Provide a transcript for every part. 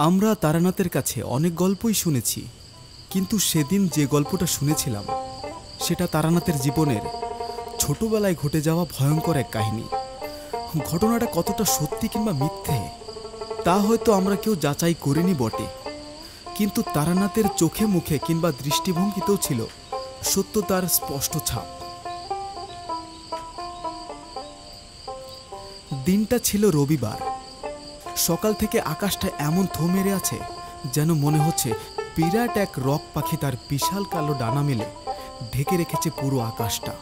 আমরা তারানাথের কাছে অনেক গল্পই শুনেছি, কিন্তু সেদিন যে গল্পটা শুনেছিলাম সেটা তারানাথের জীবনের ছোটবেলায় ঘটে যাওয়া ভয়ঙ্কর এক কাহিনী। ঘটনাটা কতটা সত্যি কিংবা মিথ্যে তা হয়তো আমরা কেউ যাচাই করিনি বটে, কিন্তু তারানাথের চোখে মুখে কিংবা দৃষ্টিভঙ্গিতেও ছিল সত্যতার স্পষ্ট ছাপ। দিনটা ছিল রবিবার। সকাল থেকে আকাশটা এমন থো মেরে আছে যেন মনে হচ্ছে বিরাট এক রক পাখি তার বিশাল কালো ডানা মেলে ঢেকে রেখেছে পুরো আকাশটা।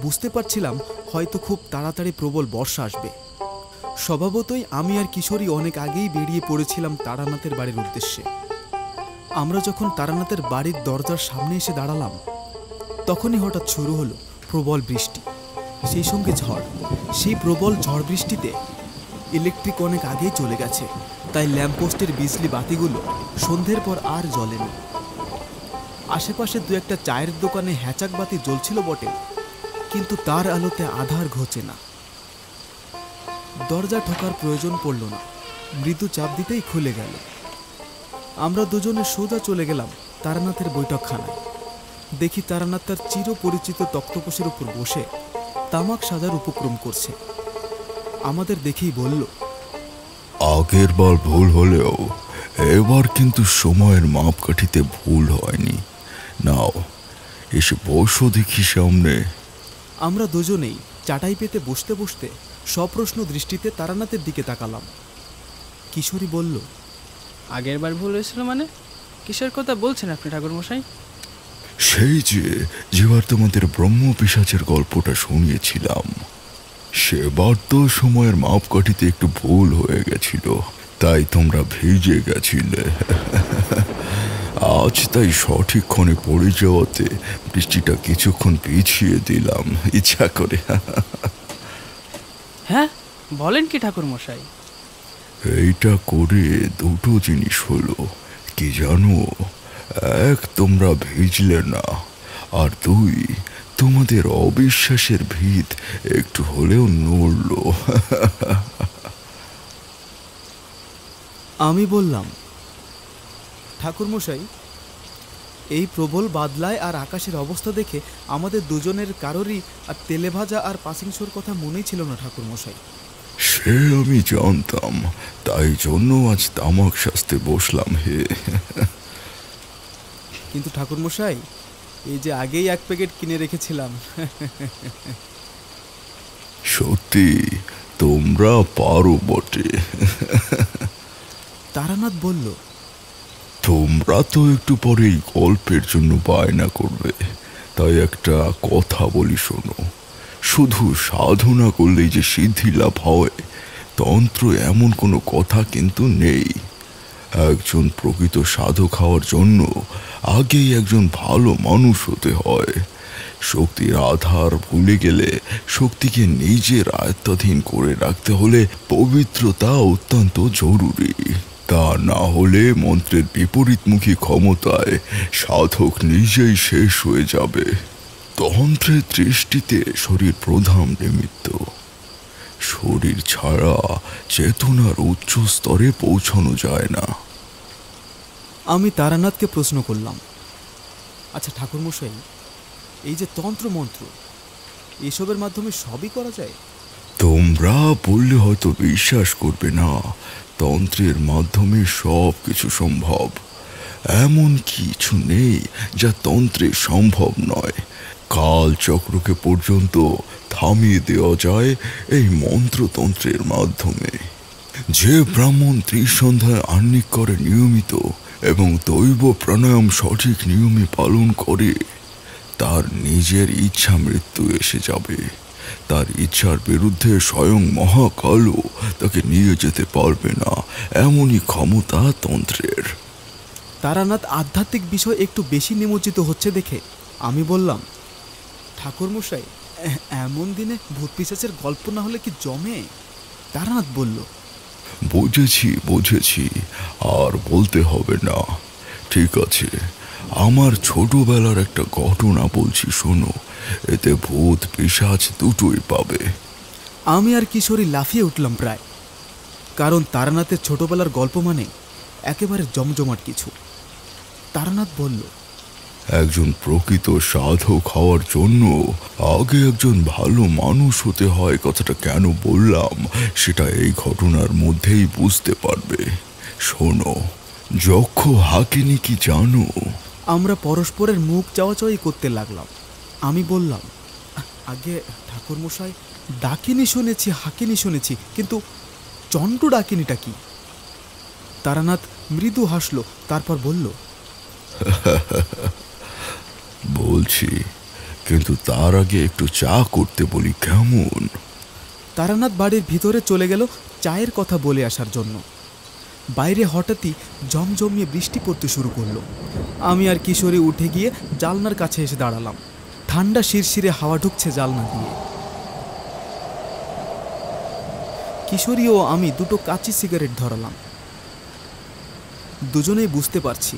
বুঝতে পারছিলাম হয়তো খুব তাড়াতাড়ি প্রবল বর্ষা আসবে। স্বভাবতই আমি আর কিশোরী অনেক আগেই বেরিয়ে পড়েছিলাম তারানাথের বাড়ির উদ্দেশ্যে। আমরা যখন তারানাথের বাড়ির দরজার সামনে এসে দাঁড়ালাম তখনই হঠাৎ শুরু হলো প্রবল বৃষ্টি, সেই সঙ্গে ঝড়। সেই প্রবল ঝড় বৃষ্টিতে ইলেকট্রিক অনেক আগেই চলে গেছে, তাই ল্যাম্পপোস্টের বিজলি বাতিগুলো সন্ধ্যের পর আর জ্বলেনি। আশেপাশে দু একটা চায়ের দোকানে হ্যাচাক বাতি জ্বলছিল বটে, কিন্তু তার আলোতে আধার ঘোচে না। দরজা ঠোকার প্রয়োজন পড়ল না, মৃদু চাপ দিতেই খুলে গেল। আমরা দুজনে সোজা চলে গেলাম তারানাথের বৈঠকখানায়। দেখি তারানাথ তার চিরপরিচিত তক্তপোষের উপর বসে তামাক সাজার উপক্রম করছে। আমাদের দেখেই বলল, আগের বার ভুল হলেও এবার কিন্তু সময়ের মাপকাঠিতে ভুল হয়নি। নাও এসে বসো দেখি সামনে। আমরা দুজনেই চাটাই পেতে বসতে বসতে সপ্রশ্ন দৃষ্টিতে তারানাথের দিকে তাকালাম। কিশোরী বলল, আগের বার ভুল হয়েছিল মানে? কিসের কথা বলছেন আপনি ঠাকুরমশাই? সেই যেবার তোমাদের ব্রহ্ম পিশাচের গল্পটা শুনিয়েছিলাম, সেবার তো সময়ের মাপকাঠিতে একটু ভুল হয়ে গেছিল, তাই তোমরা ভিজে গেছিলে। আজ তাই সঠিক ক্ষণে পড়ে যাওয়াতে বৃষ্টিটা কিছুক্ষণ পিছিয়ে দিলাম ইচ্ছা করে। হ্যাঁ, বলেন কি ঠাকুরমশাই? এইটা করে দুটো জিনিস হলো, কি জানো? এক, তোমরা ভিজলে না, আর দুই, তোমাদের অবিশ্বাসের ভিত একটু হলেও নড়ল। আমি বললাম, ঠাকুরমশাই, এই প্রবল বাদলায় আর আকাশের অবস্থা দেখে আমাদের দুজনের কারোরই আর তেলে ভাজা আর পাসিংশোর কথা মনেই ছিল না ঠাকুরমশাই। সে আমি জানতাম, তাই জন্য আজ তামাক সাজতে বসলাম হে। কিন্তু ঠাকুরমশাই, এই যে আগেই এক প্যাকেট কিনে রেখেছিলাম। সত্যি তোমরা পারো বটে। তারানাথ বলল, তোমরা তো একটু পরেই গল্পের জন্য বায়না করবে, তাই একটা কথা বলি শোনো। শুধু সাধনা করলেই যে সিদ্ধি লাভ হয় তন্ত্র এমন কোনো কথা কিন্তু নেই। একজন প্রকৃত সাধক হওয়ার জন্য আগেই একজন ভালো মানুষ হতে হয়। শক্তির আধার ভুলে গেলে শক্তিকে নিজের আয়ত্তাধীন করে রাখতে হলে পবিত্রতা অত্যন্ত জরুরি। তা না হলে মন্ত্রের বিপরীতমুখী ক্ষমতায় সাধক নিজেই শেষ হয়ে যাবে। তন্ত্রের দৃষ্টিতে শরীর প্রধান নিমিত্ত। শরীর ছাড়া চেতনার উচ্চ স্তরে পৌঁছানো যায় না। আমি তারানাথকে প্রশ্ন করলাম, আচ্ছা ঠাকুরমশাই, এই যে তন্ত্র মন্ত্র, এসবের মাধ্যমে সবই করা যায়? তোমরা বললে হয়তো বিশ্বাস করবে না, তন্ত্রের মাধ্যমে সব কিছু সম্ভব। এমন কিছু নেই যা তন্ত্রে সম্ভব নয়। কাল চক্রকে পর্যন্ত থামিয়ে দেওয়া যায় এই মন্ত্রতন্ত্রের মাধ্যমে। যে ব্রাহ্মণ ত্রিসন্ধ্যায় আহ্নিক করে নিয়মিত এবং দৈব প্রাণায়াম সঠিক নিয়মে পালন করে, তার নিজের ইচ্ছা মৃত্যু এসে যাবে। তার ইচ্ছার বিরুদ্ধে স্বয়ং মহাকালও তাকে নিয়ে যেতে পারবে না, এমনই ক্ষমতা তন্ত্রের। তারানাথ আধ্যাত্মিক বিষয় একটু বেশি নিমজ্জিত হচ্ছে দেখে আমি বললাম, ঠাকুরমশাই, এমন দিনে ভূত পিশাচের গল্প না হলে কি জমে? তারানাথ বলল, বুঝেছি, আর বলতে হবে না। ঠিক আছে, আমার ছোটবেলার একটা ঘটনা বলছি শোনো, এতে ভূত পিশাচ দুটোই পাবে। আমি আর কিশোরী লাফিয়ে উঠলাম প্রায়। কারণ তারানাথের ছোটবেলার গল্প মানে একেবারে জমজমাট কিছু। তারানাথ বলল, একজন প্রকৃত সাধক হওয়ার জন্য আগে একজন ভালো মানুষ হতে হয়। কথাটা কেন বললাম সেটা এই ঘটনার মধ্যেই বুঝতে পারবে। শোনো, যক্ষ হাকিনি কি জানো? আমরা পরস্পরের মুখ চাওয়াচাওয়ি করতে লাগলাম। আমি বললাম, আগে ঠাকুরমশাই, ডাকিনি শুনেছি, হাকিনি শুনেছি, কিন্তু চন্টু ডাকিনিটা কি? তারানাথ মৃদু হাসল, তারপর বলল, বলছি, কিন্তু তার আগে একটু চা করতে বলি, কেমন? তারানাথ বাড়ির ভিতরে চলে গেল চায়ের কথা বলে আসার জন্য। বাইরে হঠাৎই জমজমিয়ে বৃষ্টি পড়তে শুরু করলো। আমি আর কিশোরী উঠে গিয়ে জালনার কাছে এসে দাঁড়ালাম। ঠান্ডা শিরশিরে হাওয়া ঢুকছে জালনা দিয়ে। কিশোরী ও আমি দুটো কাঁচি সিগারেট ধরালাম। দুজনেই বুঝতে পারছি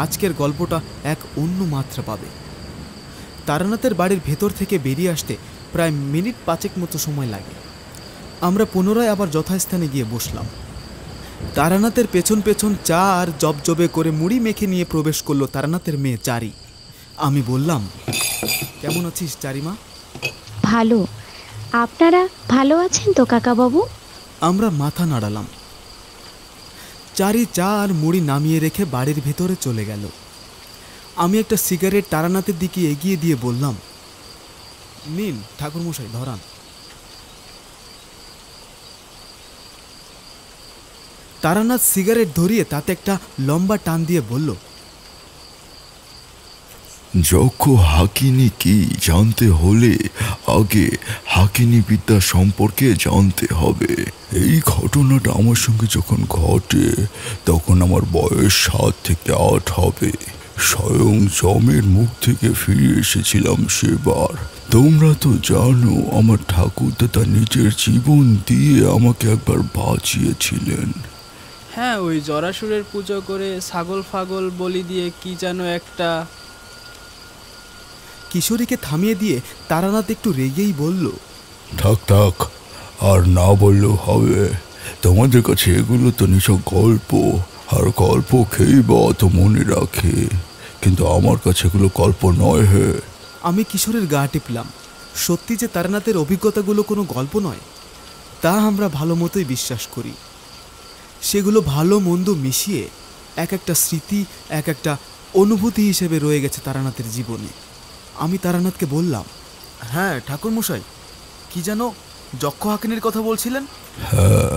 আজকের গল্পটা এক অন্য মাত্রা পাবে। তারানাথের বাড়ির ভেতর থেকে বেরিয়ে আসতে প্রায় মিনিট 5 মতো সময় লাগে। আমরা পুনরায় আবার যথাস্থানে গিয়ে বসলাম। তারানাথের পেছন পেছন চা আর জবজবে করে মুড়ি মেখে নিয়ে প্রবেশ করলো তারানাথের মেয়ে চারি। আমি বললাম, কেমন আছিস চারিমা? ভালো। আপনারা ভালো আছেন তো কাকাবাবু? আমরা মাথা নাড়ালাম। চারি চা আর মুড়ি নামিয়ে রেখে বাড়ির ভেতরে চলে গেল। আমি একটা সিগারেট তারানাথের দিকে এগিয়ে দিয়ে বললাম, নিন ঠাকুরমশাই, ধরান। তারানাথ সিগারেট ধরিয়ে তাতে একটা লম্বা টান দিয়ে বলল, যক্ষ হাকিনি কি জানতে হলে আগে হাকিনি বিদ্যা সম্পর্কে জানতে হবে। এই ঘটনাটা আমার সঙ্গে যখন ঘটে তখন আমার বয়স 7 থেকে 8 হবে। স্বয়ং জমের মুখ থেকে ফিরে এসেছিলাম সেবার। তোমরা তো জানো আমার ঠাকুরদাদা নিজের জীবন দিয়ে আমাকে একবার বাঁচিয়েছিলেন। হ্যাঁ, ওই জরাসুরের পুজো করে ছাগল ফাগল বলি দিয়ে কি যেন একটা। কিশোরীকে থামিয়ে দিয়ে তারানাথ একটু রেগেই বলল, থাক থাক, আর না বললেও হবে। তোমাদের কাছে এগুলো তো নিছক গল্প, আর গল্প খেয়েই বা অত মনে রাখে, কিন্তু আমার কাছে এগুলো গল্প নয়। হে, আমি কিশোরের গা টিপলাম। সত্যি যে তারানাথের অভিজ্ঞতাগুলো কোনো গল্প নয় তা আমরা ভালো মতোই বিশ্বাস করি। সেগুলো ভালো মন্দ মিশিয়ে এক একটা স্মৃতি, এক একটা অনুভূতি হিসেবে রয়ে গেছে তারানাথের জীবনে। আমি তারানাথকে বললাম, হ্যাঁ ঠাকুরমশাই, কি যেন যক্ষ হাকিনির কথা বলছিলেন? হ্যাঁ,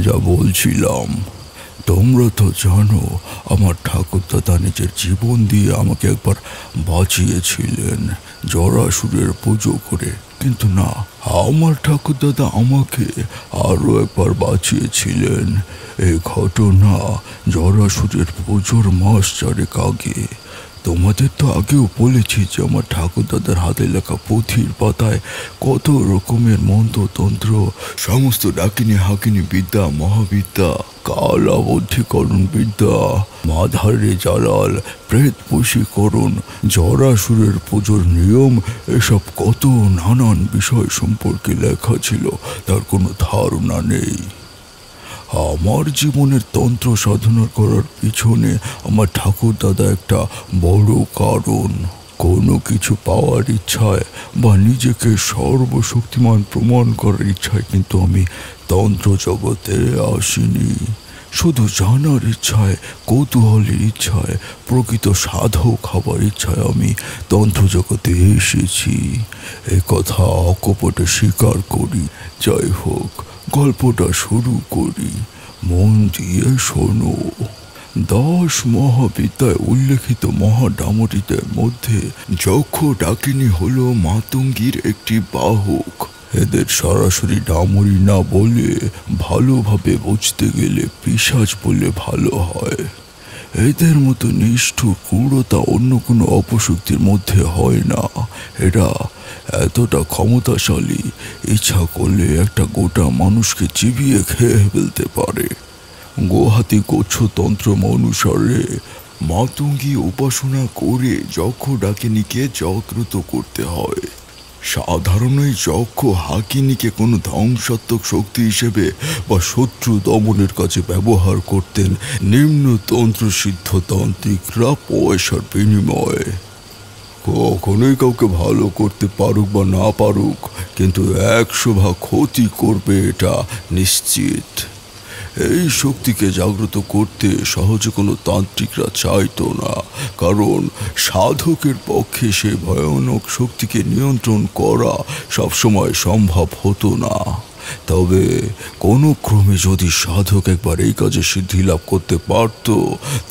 যা বলছিলাম, তোমরা তো জানো আমার ঠাকুরদাদা নিজের জীবন দিয়ে আমাকে একবার বাঁচিয়েছিলেন জরাসুরের পুজো করে। কিন্তু না, আমার ঠাকুরদাদা আমাকে আরও একবার বাঁচিয়েছিলেন। এই ঘটনা জরাসুরের পুজোর মাস 4 আগে। তোমাদের তো আগেও বলেছি যে আমার ঠাকুরদাদার হাতে লেখা পুঁথির পাতায় কত রকমের মন্ত্রতন্ত্র, সমস্ত ডাকিনী হাকিনী বিদ্যা, মহাবিদ্যা, কালাবদ্ধীকরণ বিদ্যা, মাধারে জালাল, প্রেত বশীকরণ, জরাসুরের পুজোর নিয়ম, এসব কত নানান বিষয় সম্পর্কে লেখা ছিল তার কোনো ধারণা নেই। আমার জীবনের তন্ত্র সাধনা করার পিছনে আমার ঠাকুরদাদা একটা বড় কারণ। কোনো কিছু পাওয়ার ইচ্ছায় বা নিজেকে সর্বশক্তিমান প্রমাণ করার ইচ্ছায় কিন্তু আমি তন্ত্র জগতে আসিনি। শুধু জানার ইচ্ছায়, কৌতূহলের ইচ্ছায়, প্রকৃত সাধক হবার ইচ্ছায় আমি তন্ত্র জগতে এসেছি। এ কথা অকপটে স্বীকার করি। যাই হোক, গল্পটা শুরু করি। মন দিয়ে শোনো। 10 মহাবিদ্যায় উল্লেখিত মহাডামরীদের মধ্যে যক্ষ ডাকিনী হলো মাতঙ্গীর একটি বাহক। এদের সরাসরি ডামরী না বলে ভালোভাবে বুঝতে গেলে পিশাচ বলে ভালো হয়। এদের মতো নিষ্ঠুর ক্রূরতা অন্য কোনো অপশক্তির মধ্যে হয় না। এরা এতটা ক্ষমতাশালী, ইচ্ছা করলে একটা গোটা মানুষকে চিবিয়ে খেয়ে ফেলতে পারে। গোহাতি গোচ্ছতন্ত্র অনুসারে মাতঙ্গী উপাসনা করে যক্ষ ডাকিনীকে জাগ্রত করতে হয়। সাধারণ এই যক্ষ হাকিনীকে কোনো ধ্বংসাত্মক শক্তি হিসেবে বা শত্রু দমনের কাজে ব্যবহার করতেন নিম্নতন্ত্র সিদ্ধ তান্ত্রিকরা পয়সার বিনিময়ে। কখনোই কাউকে ভালো করতে পারুক বা না পারুক, কিন্তু 100 ভাগ ক্ষতি করবে এটা নিশ্চিত। এই শক্তিকে জাগ্রত করতে সহজে কোনো তান্ত্রিকরা চাইতো না, কারণ সাধকের পক্ষে সেই ভয়ানক শক্তিকে নিয়ন্ত্রণ করা সবসময় সম্ভব হতো না। তবে কোনো ক্রমে যদি সাধক একবার এই কাজে সিদ্ধি লাভ করতে পারত,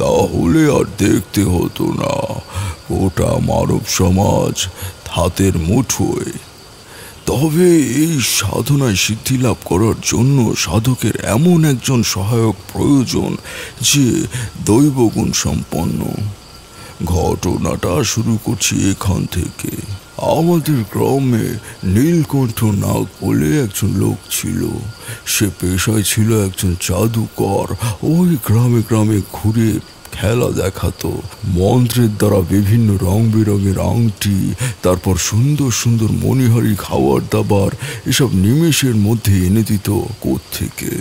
তাহলে আর দেখতে হতো না, গোটা মানব সমাজ হাতের মুঠোয়। তবে এই সাধনায় সিদ্ধি লাভ করার জন্য সাধকের এমন একজন সহায়ক প্রয়োজন যে দৈবগুণ সম্পন্ন। ঘটনাটা শুরু করছি এখান থেকে। আমাদের গ্রামে নীলকণ্ঠ নাগ বলে একজন লোক ছিল। সে পেশায় ছিল একজন জাদুকর। ওই গ্রামে গ্রামে ঘুরে খেলা দেখাতো, মন্ত্রের দ্বারা বিভিন্ন রং বেরঙের আংটি, তারপর সুন্দর সুন্দর মণিহারি খাবার দাবার এসব নিমেষের মধ্যে এনে দিত কোত্থেকে।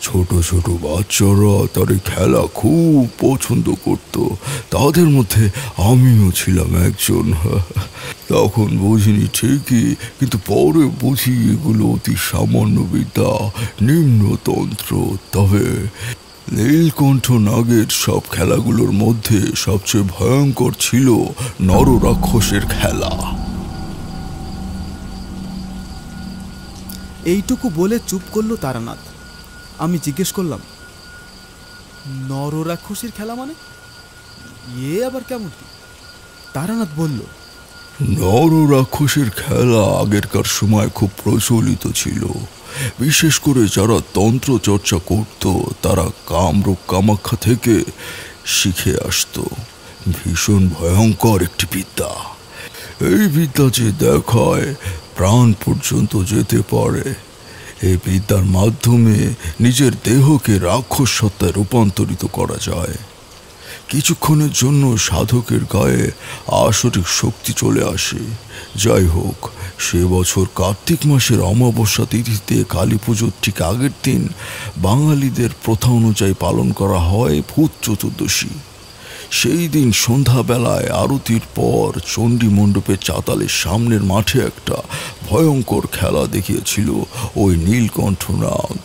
ছোট ছোট বাচ্চারা তার খেলা খুব পছন্দ করত, তাদের মধ্যে আমিও ছিলাম একজন। তখন বুঝিনি ঠিকই, কিন্তু পরে বুঝি এগুলো অতি সামান্য বিদ্যা, নিম্নতন্ত্র। তবে নীলকণ্ঠ নাগের সব খেলাগুলোর মধ্যে সবচেয়ে ভয়ঙ্কর ছিল নররাক্ষসের খেলা। এইটুকু বলে চুপ করলো তারানাথ। আমি জিজ্ঞেস করলাম, নররাক্ষসীর খেলা মানে আবার কেমন কি? তারানাথ বলল, নররাক্ষসের খেলা আগেরকার সময় খুব প্রচলিত ছিল। বিশেষ করে যারা তন্ত্র চর্চা করত তারা কামরূপ কামাখ্যা থেকে শিখে আসতো। ভীষণ ভয়ঙ্কর একটি বিদ্যা। এই বিদ্যা যে দেখায় প্রাণ পর্যন্ত যেতে পারে। এই বিদ্যার মাধ্যমে নিজের দেহকে রাক্ষস সত্তায় রূপান্তরিত করা যায়। কিছুক্ষণের জন্য সাধকের গায়ে আসরিক শক্তি চলে আসে। যাই হোক, সে বছর কার্তিক মাসের অমাবস্যা তিথিতে কালী পুজোর ঠিক আগের দিন বাঙালিদের প্রথা অনুযায়ী পালন করা হয় ভূত চতুর্দশী। সেই দিন সন্ধ্যাবেলায় আরতির পর চণ্ডী মণ্ডপের চাতালের সামনের মাঠে একটা ভয়ঙ্কর খেলা দেখিয়েছিল ওই নীলকণ্ঠ নাগ,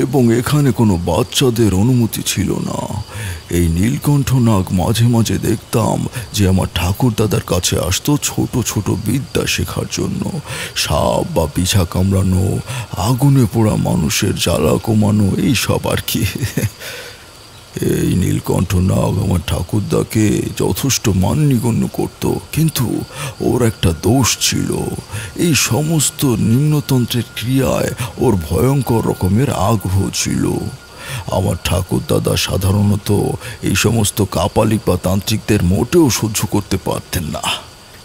এবং এখানে কোনো বাচ্চাদের অনুমতি ছিল না। এই নীলকণ্ঠ নাগ মাঝে মাঝে দেখতাম যে আমার ঠাকুর দাদার কাছে আসতো ছোট ছোট বিদ্যা শেখার জন্য। সাপ বা বিছা কামড়ানো, আগুনে পোড়া মানুষের জ্বালা কমানো, এইসব আর কি। এই নীলকণ্ঠ নাগ আমার ঠাকুরদাকে যথেষ্ট মান্যগণ্য করত, কিন্তু ওর একটা দোষ ছিল। এই সমস্ত নিম্নতন্ত্রের ক্রিয়ায় ওর ভয়ঙ্কর রকমের আগ্রহ ছিল। আমার ঠাকুর দাদা সাধারণত এই সমস্ত কাপালিক বা তান্ত্রিকদের মোটেও সহ্য করতে পারতেন না,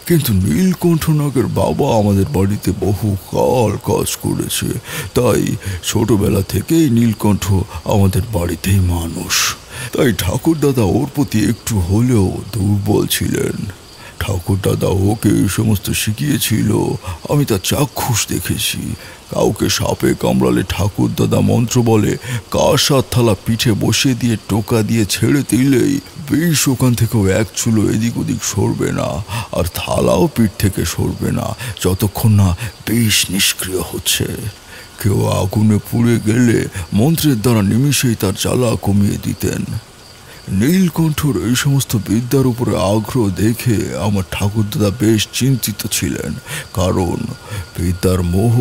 কিন্তু নীলকণ্ঠ নাগের বাবা আমাদের বাড়িতে বহু কাল কাজ করেছে, তাই ছোটবেলা থেকেই নীলকণ্ঠ আমাদের বাড়িতেই মানুষ। তাই ঠাকুর দাদা ওর প্রতি একটু হলেও দুর্বল ছিলেন। ঠাকুর দাদা ওকে এই সমস্ত শিখিয়েছিল, আমি তা চাক্ষুষ দেখেছি। কাউকে সাপে কামড়ালে ঠাকুর দাদা মন্ত্র বলে কাঁসার থালা পিঠে বসিয়ে দিয়ে টোকা দিয়ে ছেড়ে দিলেই বিষ ওখান থেকেও এক চুলো এদিক ওদিক সরবে না, আর থালাও পিঠ থেকে সরবে না যতক্ষণ না বিষ নিষ্ক্রিয় হচ্ছে। কেউ আগুনে পুড়ে গেলে মন্ত্রের দ্বারা নিমিষেই তার জ্বালা কমিয়ে দিতেন। নীলকণ্ঠর এই সমস্ত বিদ্যার উপরে আগ্রহ দেখে আমার ঠাকুরদাদা বেশ চিন্তিত ছিলেন, কারণ বিদ্যার মোহ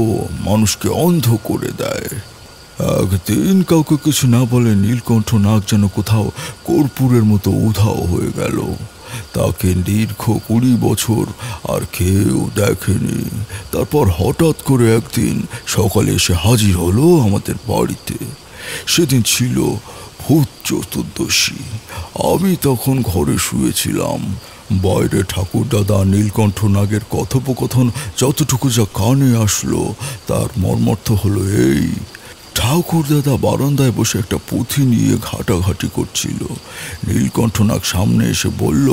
মানুষকে অন্ধ করে দেয়। একদিন কাউকে কিছু না বলে নীলকণ্ঠ নাগ যেন কোথাও কর্পূরের মতো উধাও হয়ে গেল। তাকে দীর্ঘ 20 বছর আর কেউ দেখেনি। তারপর হঠাৎ করে একদিন সকালে এসে হাজির হলো আমাদের বাড়িতে। সেদিন ছিল ভূত চতুর্দশী। আমি তখন ঘরে শুয়েছিলাম। বাইরে ঠাকুর দাদা নীলকণ্ঠ নাগের কথোপকথন যতটুকু যা কানে আসলো তার মর্মার্থ হলো এই: ঠাকুর দাদা বারান্দায় বসে একটা পুঁথি নিয়ে ঘাটাঘাটি করছিল। নীলকণ্ঠ নাগ সামনে এসে বলল,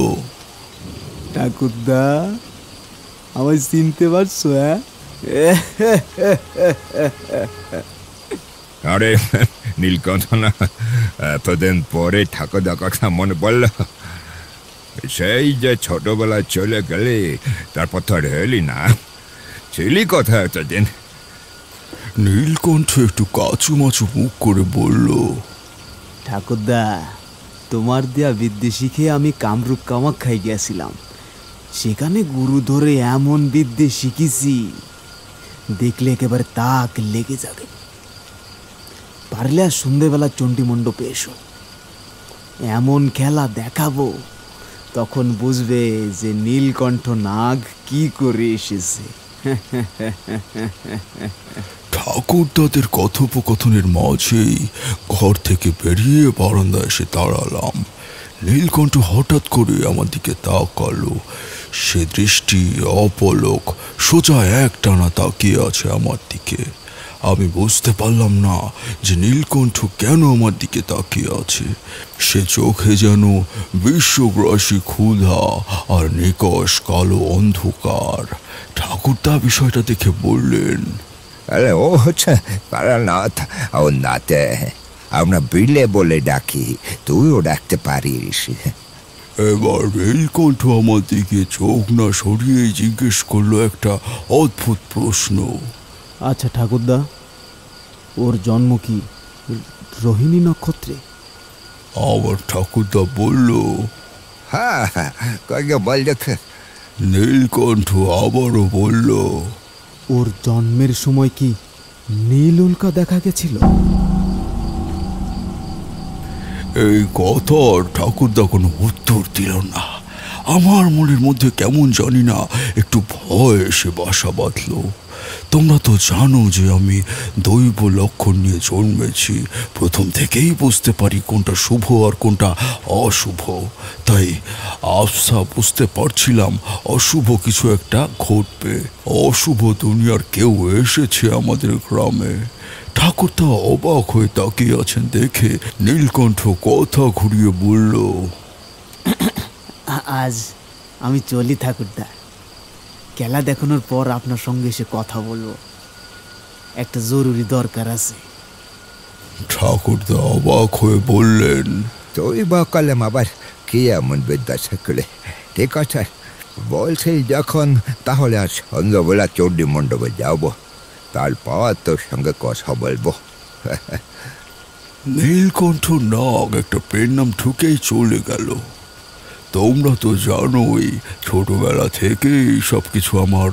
ঠাকুরদা, আমায় চিনতে পারছো? হ্যাঁ, আরে নীলকণ্ঠ না, এতদিন পরে ঠাকুরদা কথা মনে পড়ল। সেই যে ছোটবেলায় চলে গেলি, তারপর তো আর এলি না। ছিলি কথা এতদিন? নীলকণ্ঠ একটু কাচু মাচু মুখ করে বলল, ঠাকুরদা, তোমার দেয়া বিদ্যে শিখে আমি কামরূপ কামাখ্যায় গেছিলাম। সেখানে গুরু ধরে এমন বিদ্যে শিখেছি, দেখলে একেবারে তাক লেগে যাবে। পারলে আর সন্ধ্যেবেলা চণ্ডী মণ্ডপে এসো, এমন খেলা দেখাবো, তখন বুঝবে যে নীলকণ্ঠ নাগ কি করে এসেছে। ঠাকুরদাদের কথোপকথনের মাঝেই ঘর থেকে বেরিয়ে বারান্দায় এসে দাঁড়ালাম। নীলকণ্ঠ হঠাৎ করে আমার দিকে তাকালো। সে দৃষ্টি অপলক সোজা একটানা তাকিয়ে আছে আমার দিকে। আমি বুঝতে পারলাম না যে নীলকণ্ঠ কেন আমার দিকে তাকিয়ে আছে। সে চোখে যেন বিশ্বগ্রাসী ক্ষুধা আর নিকষ কালো অন্ধকার। ঠাকুরদা বিষয়টা দেখে বললেন, আরে ও হচ্ছে তারানাথ, ও নাতে আমরা বিলে বলে ডাকি, তুইও ডাকতে পারিস। এবার নীলকণ্ঠ আমার দিকে চোখ না সরিয়ে জিজ্ঞেস করলো একটা অদ্ভুত প্রশ্ন। আচ্ছা ঠাকুরদা, ওর জন্ম কি রোহিণী নক্ষত্রে? আবার ঠাকুরদা বলল, হ্যাঁ হ্যাঁ, কয়েক বল দেখে। নীলকণ্ঠ আবারও বলল, ওর জন্মের সময় কি নীল উল্কা দেখা গেছিল? এই কথার ঠাকুরদা কোনো উত্তর দিল না। আমার মনের মধ্যে কেমন জানি না একটু ভয় এসে বাসা বাঁধল। তোমরা তো জানো যে আমি দৈব লক্ষণ নিয়ে জন্মেছি। প্রথম থেকেই বুঝতে পারি কোনটা শুভ আর কোনটা অশুভ। তাই আফসা বুঝতে পারছিলাম অশুভ কিছু একটা ঘটবে। অশুভ দুনিয়ার কেউ এসেছে আমাদের গ্রামে। ঠাকুরদা অবাক হয়ে তাকিয়ে আছেন দেখে নীলকণ্ঠ কথা ঘুরিয়ে বলল, আজ আমি চলি ঠাকুরদা, খেলা দেখানোর পর আপনার সঙ্গে এসে কথা বলবো, একটা জরুরি দরকার আছে। ঠাকুরদা অবাক হয়ে বললেন, তুই বা কলম আবার কি এমন বিদ্যা শিখলে? ঠিক আছে, বলছি যখন, তাহলে আর সন্ধ্যাবেলা চণ্ডী মণ্ডপে যাবো, তারপর তোর সঙ্গে কথা বলবো। নীলকণ্ঠ নাগ একটা পেন নাম ঠুকেই চলে গেল। তোমরা তো জানোই ছোটবেলা থেকেই সব কিছু আমার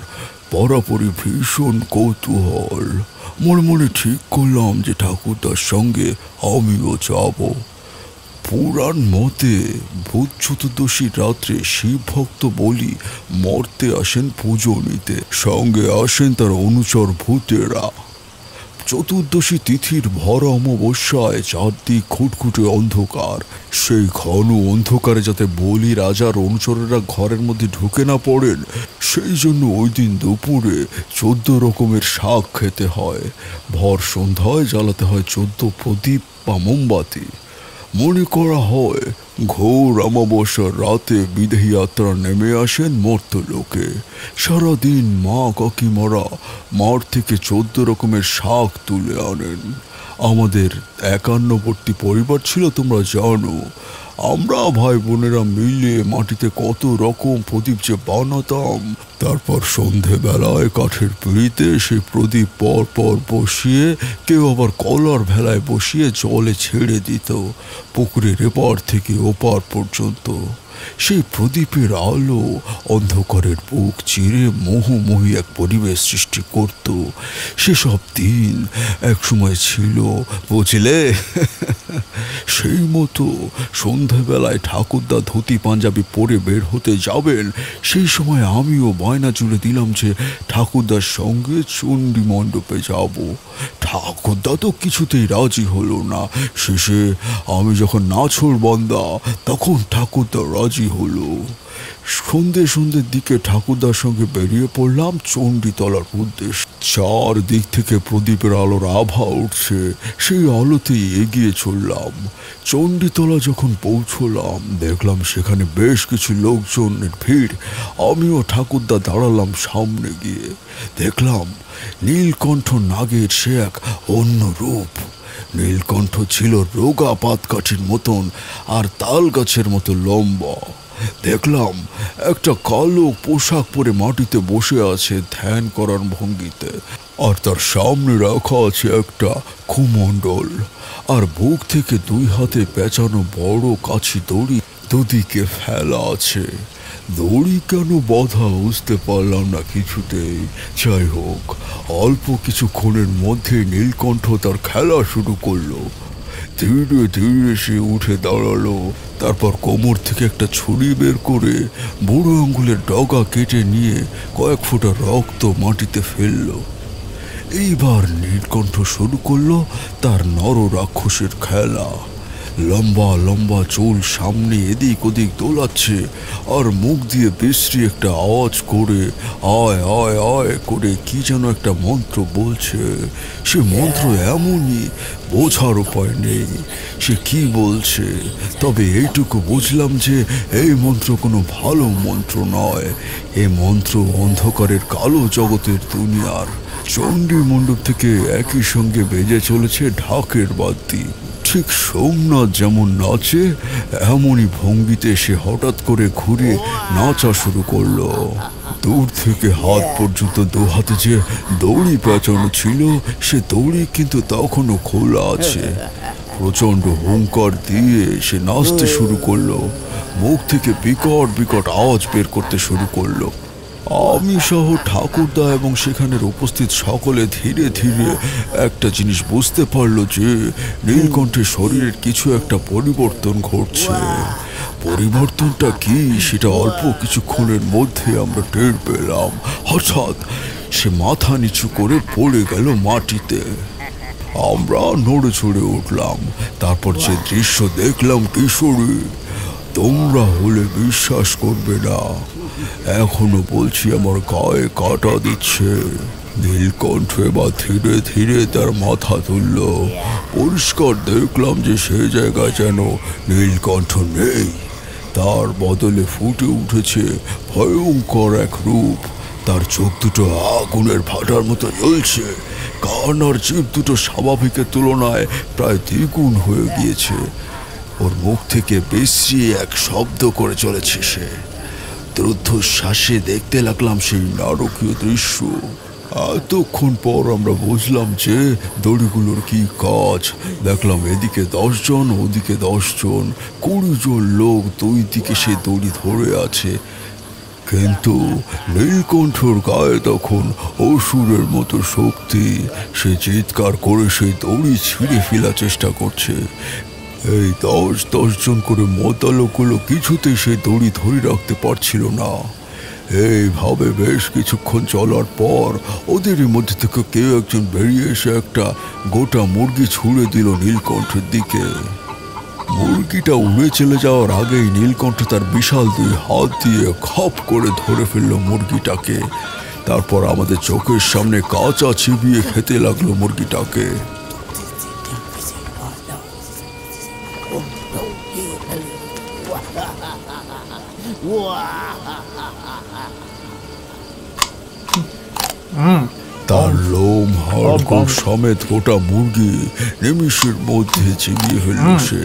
পরাপরি ভীষণ কৌতূহল। মনে মনে ঠিক করলাম যে ঠাকুরদার সঙ্গে আমিও যাব। পুরাণ মতে ভূত চতুর্দশী রাত্রে শিব ভক্ত বলি মর্তে আসেন পুজো নিতে, সঙ্গে আসেন তার অনুচর ভূতেরা। চতুর্দশী তিথির ভর অমাবস্যায় চারদিক খুটখুটে অন্ধকার। সেই ঘন অন্ধকারে যাতে বলি রাজার অনুচরেরা ঘরের মধ্যে ঢুকে না পড়েন, সেই জন্য ওই দিন দুপুরে 14 রকমের শাক খেতে হয়। ভর সন্ধ্যায় জ্বালাতে হয় 14 প্রদীপ বা মোমবাতি। মনে করা হয় ঘোর অমাবস্যার রাতে বিদেহী আত্মা নেমে আসেন মর্তলোকে। সারাদিন মা কাকিমারা মাঠ থেকে 14 রকমের শাক তুলে আনেন। আমাদের 51বর্তী পরিবার ছিল, তোমরা জানো। আমরা ভাই বোনেরা মিলে মাটিতে কত রকম প্রদীপ যে বানাতাম। তারপর সন্ধেবেলায় কাঠের পিঁড়িতে সেই প্রদীপ পর পর বসিয়ে, কেউ আবার কলার ভেলায় বসিয়ে জলে ছেড়ে দিত, পুকুরের এপার থেকে ওপার পর্যন্ত। সেই প্রদীপের আলো অন্ধকারের বুক চিরে মোহময়ী এক পরিবেশ সৃষ্টি করত। সেসব দিন একসময় ছিল, বুঝলে। সেই মতো সন্ধ্যাবেলায় ঠাকুরদা ধুতি পাঞ্জাবি পরে বের হতে যাবেন। সেই সময় আমিও বায়না জুড়ে দিলাম যে ঠাকুরদার সঙ্গে চণ্ডী মণ্ডপে যাব। ঠাকুরদা তো কিছুতেই রাজি হলো না। শেষে আমি যখন নাছোড় বান্দা, তখন ঠাকুরদা রাজি হলো। সন্ধ্যের দিকে ঠাকুরদার সঙ্গে বেরিয়ে পড়লাম চণ্ডীতলার উদ্দেশ্যে। চারদিক থেকে প্রদীপের আলোর আভা উঠছে, সেই আলোতেই এগিয়ে চললাম। চণ্ডীতলা যখন পৌঁছলাম দেখলাম সেখানে বেশ কিছু লোকজনের ভিড়। আমিও ঠাকুরদা দাঁড়ালাম সামনে গিয়ে। দেখলাম নীলকণ্ঠ নাগের সে এক অন্য রূপ। নীলকণ্ঠ ছিল রোগা পাতকাঠির মতন আর তাল গাছের মতো লম্বা। দেখলাম একটা কালো পোশাক পরে মাটিতে বসে আছে ধ্যান করার ভঙ্গিতে, আর তার সামনে রাখা আছে একটা কুমণ্ডল, আর বুক থেকে 2 হাতে পেঁচানো বড় কাছি দড়ি দুদিকে ফেলা আছে। দড়ি কেন বাঁধা বুঝতে পারলাম না কিছুতেই। যাই হোক, অল্প কিছুক্ষণের মধ্যে নীলকণ্ঠ তার খেলা শুরু করলো। ধীরে ধীরে সে উঠে দাঁড়ালো, তারপর কোমর থেকে একটা ছুরি বের করে বুড়ো আঙ্গুলের ডগা কেটে নিয়ে কয়েক ফোঁটা রক্ত মাটিতে ফেললো। এইবার নীলকণ্ঠ শুরু করলো তার নর রাক্ষসের খেলা। লম্বা লম্বা চুল সামনে এদিক ওদিক দোলাচ্ছে, আর মুখ দিয়ে বিশ্রী একটা আওয়াজ করে আয় আয় আয় করে কি যেন একটা মন্ত্র বলছে। সে মন্ত্র এমনই, বোঝার উপায় নেই সে কি বলছে। তবে এইটুকু বুঝলাম যে এই মন্ত্র কোনো ভালো মন্ত্র নয়। এ মন্ত্র অন্ধকারের কালো জগতের দুনিয়ার। চণ্ডী মণ্ডপ থেকে একই সঙ্গে বেজে চলেছে ঢাকের বাদ্যি। ঠিক সোমনাথ যেমন নাচে এমনই ভঙ্গিতে সে হঠাৎ করে ঘুরে নাচা শুরু করলো। দূর থেকে হাত পর্যন্ত 2 হাতে যে দড়ি পেঁচানো ছিল সে দড়ি কিন্তু তখনও খোলা আছে। প্রচণ্ড হুঙ্কার দিয়ে সে নাচতে শুরু করলো, মুখ থেকে বিকট বিকট আওয়াজ বের করতে শুরু করলো। আমি সহ ঠাকুরদা এবং সেখানের উপস্থিত সকলে ধীরে ধীরে একটা জিনিস বুঝতে পারলো যে নীলকণ্ঠের শরীরের কিছু একটা পরিবর্তন ঘটছে। পরিবর্তনটা কি সেটা অল্প কিছুক্ষণের মধ্যে আমরা টের পেলাম। হঠাৎ সে মাথা নিচু করে পড়ে গেল মাটিতে। আমরা নড়ে চড়ে উঠলাম। তারপর যে দৃশ্য দেখলাম কিশোরী, তোমরা হলে বিশ্বাস করবে না। এখনো বলছি আমার গায়ে কাটা দিচ্ছে। নীলকণ্ঠ এবার ধীরে ধীরে তার মাথা তুলল। পরিষ্কার দেখলাম যে সে জায়গায় যেন নীলকণ্ঠ নেই, তার বদলে ফুটে উঠেছে ভয়ঙ্কর এক রূপ। তার চোখ দুটো আগুনের ফাটার মতো জ্বলছে, কান আর জিভ দুটো স্বাভাবিকের তুলনায় প্রায় দ্বিগুণ হয়ে গিয়েছে। ওর মুখ থেকে বেশি এক শব্দ করে চলেছে সে। রুদ্ধশ্বাসে দেখতে লাগলাম সেই নারকীয় দৃশ্য। এতক্ষণ পর আমরা বুঝলাম যে দড়িগুলোর কি কাজ। দেখলাম এদিকে 10 জন, ওদিকে 10 জন, 20 জন লোক 2 দিকে সে দড়ি ধরে আছে। কিন্তু নীলকণ্ঠর গায়ে তখন অসুরের মতো শক্তি। সে চিৎকার করে সেই দড়ি ছিঁড়ে ফেলার চেষ্টা করছে। এই 10 জন করে মোতালোকগুলো কিছুতেই সেই দড়ি ধরে রাখতে পারছিল না। এইভাবে বেশ কিছুক্ষণ চলার পর ওদেরই মধ্যে থেকে কেউ একজন বেরিয়ে এসে একটা গোটা মুরগি ছুঁড়ে দিল নীলকণ্ঠের দিকে। মুরগিটা উড়ে চলে যাওয়ার আগেই নীলকণ্ঠ তার বিশাল 2 হাত দিয়ে খপ করে ধরে ফেলল মুরগিটাকে। তারপর আমাদের চোখের সামনে কাঁচা চিবিয়ে খেতে লাগলো মুরগিটাকে। তার লোম হাড় সমেত গোটা মুরগি নিমিষের মধ্যে চিবিয়ে ফেলল সে।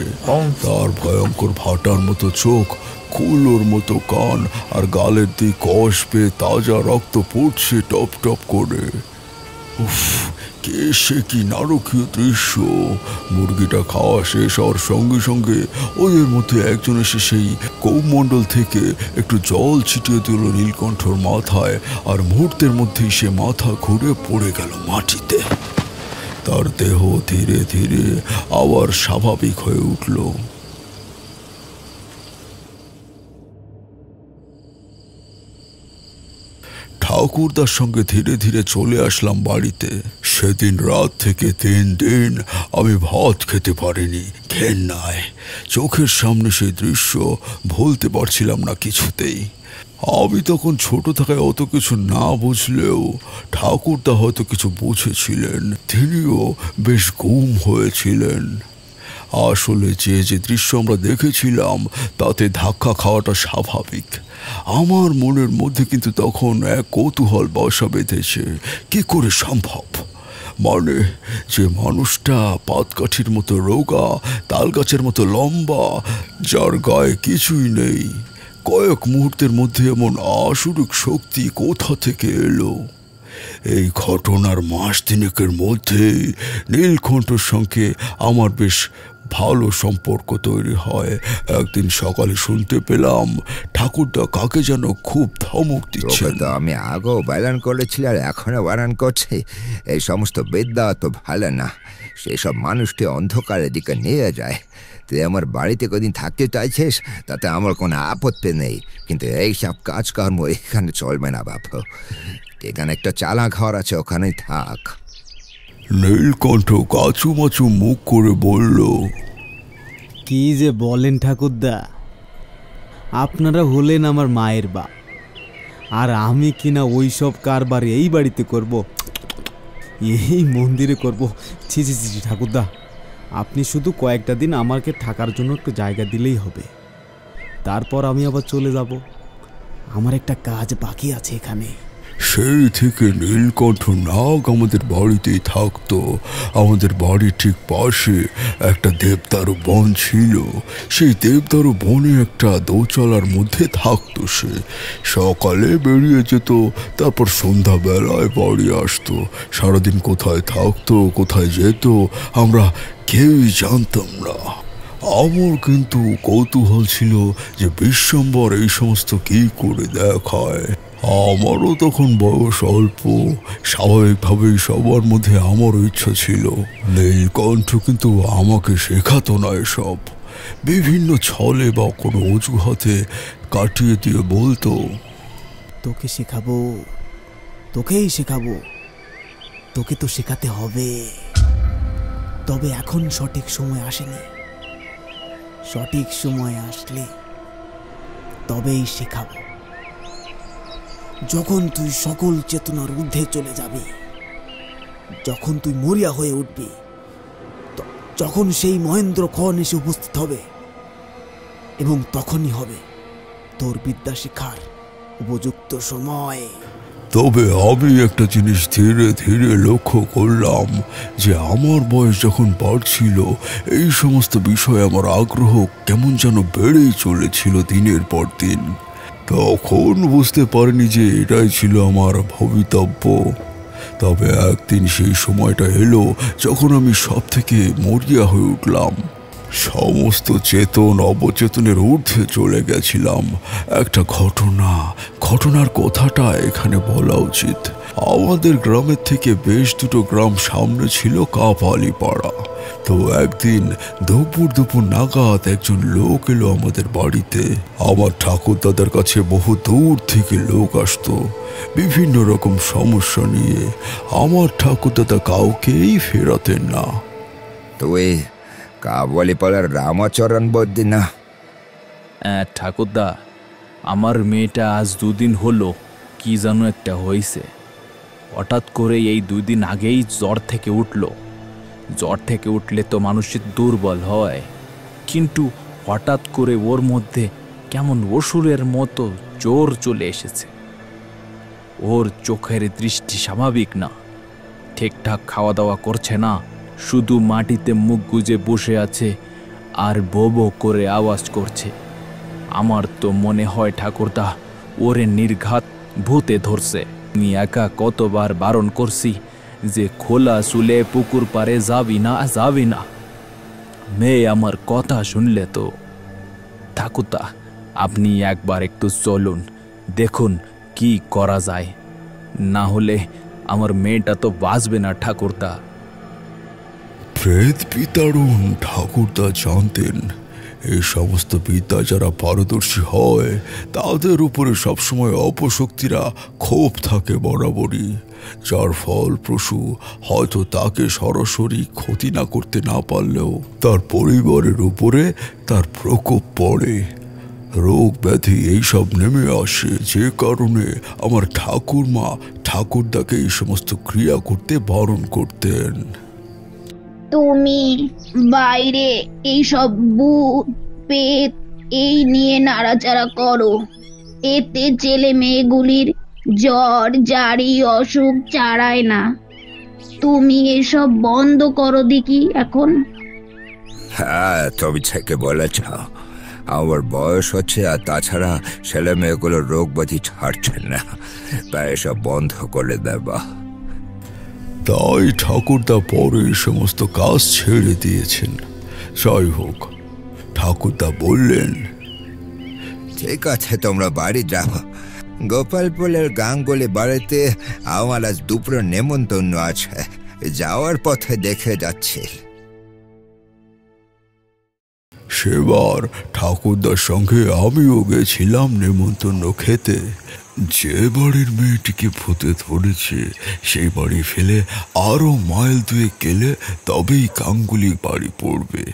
তার ভয়ঙ্কর ভাটার মতো চোখ, কুলোর মতো কান, আর গালের দিক কষ পেয়ে তাজা রক্ত পড়ছে টপ টপ করে। উফ, কে সে কি নারকীয় দৃশ্য! মুরগিটা খাওয়া শেষ হওয়ার সঙ্গে সঙ্গে ওদের মধ্যে একজন এসে সেই কৌমণ্ডল থেকে একটু জল ছিটিয়ে দিল নীলকণ্ঠর মাথায়, আর মুহূর্তের মধ্যেই সে মাথা ঘুরে পড়ে গেল মাটিতে। তার দেহ ধীরে ধীরে আবার স্বাভাবিক হয়ে উঠল। ঠাকুরদার সঙ্গে ধীরে ধীরে চলে আসলাম বাড়িতে। সেদিন রাত থেকে 3 দিন আমি ভাত খেতে পারিনি। ঘেন্নায় চোখের সামনে সেই দৃশ্য ভুলতে পারছিলাম না কিছুতেই। আমি তখন ছোট থাকায় অত কিছু না বুঝলেও ঠাকুরদা হয়তো কিছু বুঝেছিলেন। তিনিও বেশ গুম হয়েছিলেন। আসলে যে দৃশ্য আমরা দেখেছিলাম তাতে ধাক্কা খাওয়াটা স্বাভাবিক। আমার মনের মধ্যে কিন্তু তখন এক কৌতূহল বাসা বেঁধেছে, কি করে সম্ভব? মানে যে মানুষটা পাতকাঠির মতো রোগা, তাল গাছের মতো লম্বা, যার গায়ে কিছুই নেই, কয়েক মুহূর্তের মধ্যে এমন আসুরিক শক্তি কোথা থেকে এলো? এই ঘটনার মাস তিনেকের মধ্যে নীলকণ্ঠর সঙ্গে আমার বেশ ভালো সম্পর্ক তৈরি হয়। একদিন সকালে শুনতে পেলাম ঠাকুরদা কাকে যেন খুব ধমক দিচ্ছেন। তো আমি আগেও বারণ করেছি আর এখনো বারণ করছি, এই সমস্ত বিদ্যা তো ভালো না, সেসব মানুষকে অন্ধকারের দিকে নিয়ে যায়। তুই আমার বাড়িতে কদিন থাকতে চাইছিস তাতে আমার কোনো আপত্তি নেই, কিন্তু এইসব কাজকর্ম এখানে চলবে না বাপু। এখানে একটা চালা ঘর আছে, ওখানেই থাক। নীলকণ্ঠ কাচুমাচু মুখ করে বলল, কি যে বলেন ঠাকুরদা, আপনারা হলেন আমার মায়ের বাপ, আর আমি কিনা ওই সব কারবার এই বাড়িতে করব, এই মন্দিরে করব? ছি ছি ছি ঠাকুরদা, আপনি শুধু কয়েকটা দিন আমাকে থাকার জন্য একটু জায়গা দিলেই হবে, তারপর আমি আবার চলে যাব। আমার একটা কাজ বাকি আছে এখানে। সেই থেকে নীলকণ্ঠ নাগ আমাদের বাড়িতেই থাকতো। আমাদের বাড়ির ঠিক পাশে একটা দেবদারু বন ছিল। সেই দেবদারু বনে একটা দোতলার মধ্যে থাকতো সে। সকালে বেরিয়ে যেত, তারপর সন্ধ্যাবেলায় বাড়ি আসতো। সারাদিন কোথায় থাকতো, কোথায় যেত, আমরা কেউই জানতাম না। আমার কিন্তু কৌতূহল ছিল যে বিশ্বম্বর এই সমস্ত কি করে দেখায়। আমারও তখন বয়স অল্প, স্বাভাবিকভাবেই সবার মধ্যে আমারও ইচ্ছা ছিল। নীলকণ্ঠ কিন্তু আমাকে শেখাতো না এসব, বিভিন্ন ছলে বা কোনো অজুহাতে কাটিয়ে দিয়ে বলতো, তোকে শেখাবো, তোকেই শেখাবো, তোকে তো শেখাতে হবে, তবে এখন সঠিক সময় আসেনি, সঠিক সময় আসলে তবেই শেখাবো। যখন তুই সকল চেতনার ঊর্ধ্বে চলে যাবি, যখন তুই মরিয়া হয়ে উঠবি, যখন সেই মহেন্দ্র খন এসে উপস্থিত হবে, এবং তখনই হবে তোর বিদ্যা শিক্ষার উপযুক্ত সময়। তবে আমি একটা জিনিস ধীরে ধীরে লক্ষ্য করলাম যে আমার বয়স যখন বাড়ছিল, এই সমস্ত বিষয়ে আমার আগ্রহ কেমন যেন বেড়েই চলেছিল দিনের পর দিন। তখন বুঝতে পারিনি যে এটাই ছিল আমার ভবিতব্য। তবে একদিন সেই সময়টা এলো যখন আমি সব থেকে মরিয়া হয়ে উঠলাম। সমস্ত চেতন অবচেতনের ঊর্ধ্বে চলে গেছিলাম। একটা ঘটনার কথাটা এখানে বলা উচিত। আমাদের গ্রামের থেকে বেশ দুটো গ্রাম সামনে ছিল কাপালিপাড়া। তো একদিন দুপুর নাগাদ একজন লোক এলো আমাদের বাড়িতে। আমার ঠাকুরদাদার কাছে বহু দূর থেকে লোক আসতো বিভিন্ন রকম সমস্যা নিয়ে। আমার ঠাকুরদাদা কাউকেই ফেরাতেন না। তুই কাবুলিপাড়ার রামাচরণ বদ্দি না? ঠাকুরদা, আমার মেয়েটা আজ দুদিন হলো কি যেন একটা হয়েছে। হঠাৎ করে এই 2 দিন আগেই জ্বর থেকে উঠলো। জ্বর থেকে উঠলে তো মানুষের দুর্বল হয়, কিন্তু হঠাৎ করে ওর মধ্যে কেমন অসুরের মতো জোর চলে এসেছে। ওর চোখের দৃষ্টি স্বাভাবিক না, ঠিকঠাক খাওয়া দাওয়া করছে না, শুধু মাটিতে মুখ গুজে বসে আছে আর বো করে আওয়াজ করছে। আমার তো মনে হয় ঠাকুরদা ওরে নির্ঘাত ভূতে ধরছে। আমি একা কতবার বারণ করছি যে খোলা চুলে পুকুর পারে যাবি না। মেয়ে আমার কথা শুনলে তো। ঠাকুরদা, আপনি একবার একটু চলুন, দেখুন কি করা যায়, না হলে আমার মেয়েটা তো বাঁচবে না ঠাকুরদা। প্রেত বিতাড়ন ঠাকুরদা জানতেন এই সমস্ত বিদ্যা যারা পারদর্শী হয় তাদের উপরে সবসময় অপশক্তিরা ক্ষোভ থাকে বরাবরই, যার ফলপ্রসূ হয়তো তাকে সরাসরি ক্ষতি না করতে না পারলেও তার পরিবারের উপরে তার প্রকোপ পড়ে। রোগ ব্যাধি এইসব নেমে আসে, যে কারণে আমার ঠাকুরমা ঠাকুরদাকে এই সমস্ত ক্রিয়া করতে বারণ করতেন। তুমি বাইরে এইসব ভূত পেট এই নিয়ে নাড়াচাড়া করো, এতে ছেলে মেয়েগুলির জ্বর জারি অসুখ ছাড়ায় না। তুমি এসব বন্ধ করো দেখি এখন। হ্যাঁ, তুমি থেকে বলেছ। আমার বয়স হচ্ছে, আর তাছাড়া ছেলে মেয়েগুলোর রোগ ব্যাধি ছাড়ছে না, তাই এসব বন্ধ করে দেবা। তাই ঠাকুরদা পরে সমস্ত কাজ ছেড়ে দিয়েছেন। যাই হোক, ঠাকুরদা বললেন, ঠিক আছে, তোমরা বাড়ি যাও। গোপালপুরের গাঙ্গুলি বাড়িতে আমার আজ দুপুরে নেমন্তন্ন আছে, যাওয়ার পথে দেখে যাচ্ছি। সেবার ঠাকুরদার সঙ্গে আমিও গেছিলাম নেমন্তন্ন খেতে। যে বাড়ির মেয়েটিকে ভূতে ধরেছে সেই বাড়ি ফেলে আরো মাইল 2 গেলে তবেই গাঙ্গুলি বাড়ি পড়বে।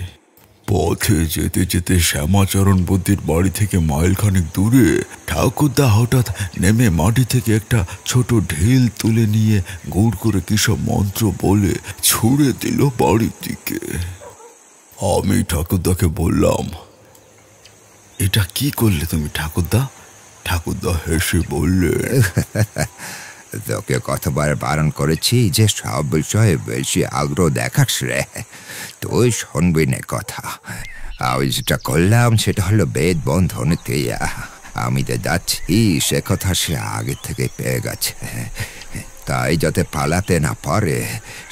পথে যেতে যেতে শ্যামাচরণ বুদ্ধির বাড়ি থেকে মাইলখানেক দূরে ঠাকুরদা হঠাৎ নেমে মাটি থেকে একটা ছোট ঢিল তুলে নিয়ে গুড় করে কিসব মন্ত্র বলে ছুঁড়ে দিল বাড়ির দিকে। আমি ঠাকুরদাকে বললাম, এটা কি করলে তুমি ঠাকুরদা? ঠাকুরদা হেসে বললে, তোকে কতবার বারণ করেছি যে সব বিষয়ে বেশি আগ্রহ দেখাস রে, তুই শুনবি না কথা। আমি যেটা করলাম সেটা হলো বেদ বন্ধন ক্রিয়া। আমি যে যাচ্ছি সে কথা সে আগে থেকে পেয়ে গেছে, তাই যাতে পালাতে না পারে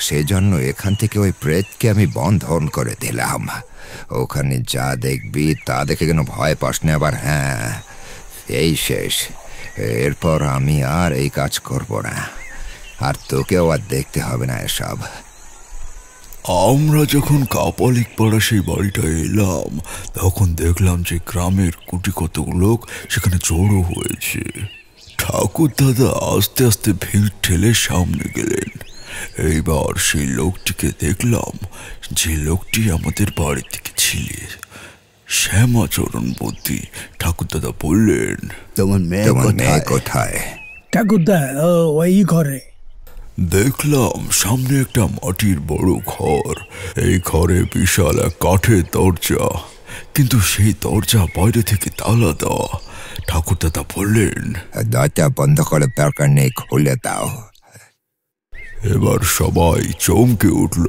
সেজন্য এখান থেকে ওই প্রেতকে আমি বন্ধন করে দিলাম। ওখানে যা দেখবি তা দেখে কেন ভয় পাস না আবার। হ্যাঁ, এই শেষ, এরপর আমি আর এই কাজ করব না, আর তোকেও আর দেখতে হবে না এসব। আমরা যখন কাপালিক পাড়া সেই বাড়িটা এলাম তখন দেখলাম যে গ্রামের কোটি কত লোক সেখানে জড়ো হয়েছে। ঠাকুর দাদা আস্তে আস্তে ভিড় ঠেলে সামনে গেলেন। এইবার সেই লোকটিকে দেখলাম, যে লোকটি আমাদের বাড়ির থেকে ছিল, শ্যামাচরণ বুদ্ধি। ঠাকুর দাদা বললেন, তোমার মেয়ে কোথায়? ঠাকুরদা ওই ঘরে। দেখলাম সামনে একটা মাটির বড় ঘর। এই ঘরে বিশাল এক কাঠের দরজা, কিন্তু সেই দরজা বাইরে থেকে তালা দেওয়া। ঠাকুর দাদা বললেন, দরজা বন্ধ করে দরকার নেই, খুলে দাও। এবার সবাই চমকে উঠল।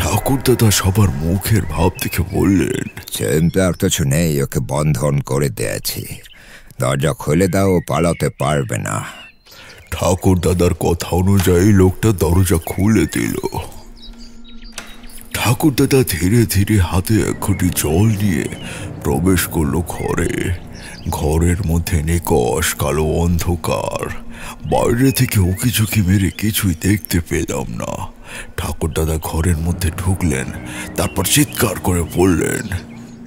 ঠাকুর দাদা সবার মুখের ভাব দেখে বললেন, চিন্তার কিছু নেই, ওকে বন্ধন করে দিয়েছি, দরজা খুলে দাও, ও পালাতে পারবে না। ঠাকুর দাদার কথা অনুযায়ী লোকটা দরজা খুলে দিল। ঠাকুর দাদা ধীরে ধীরে হাতে 1 ঘটি জল নিয়ে প্রবেশ করলো ঘরে। ঘরের মধ্যে নিকষ কালো অন্ধকার। বাইরে থেকে উকি ঝুঁকি মেরে কিছুই দেখতে পেলাম না। ঠাকুর দাদা ঘরের মধ্যে ঢুকলেন, তারপর চিৎকার করে বললেন,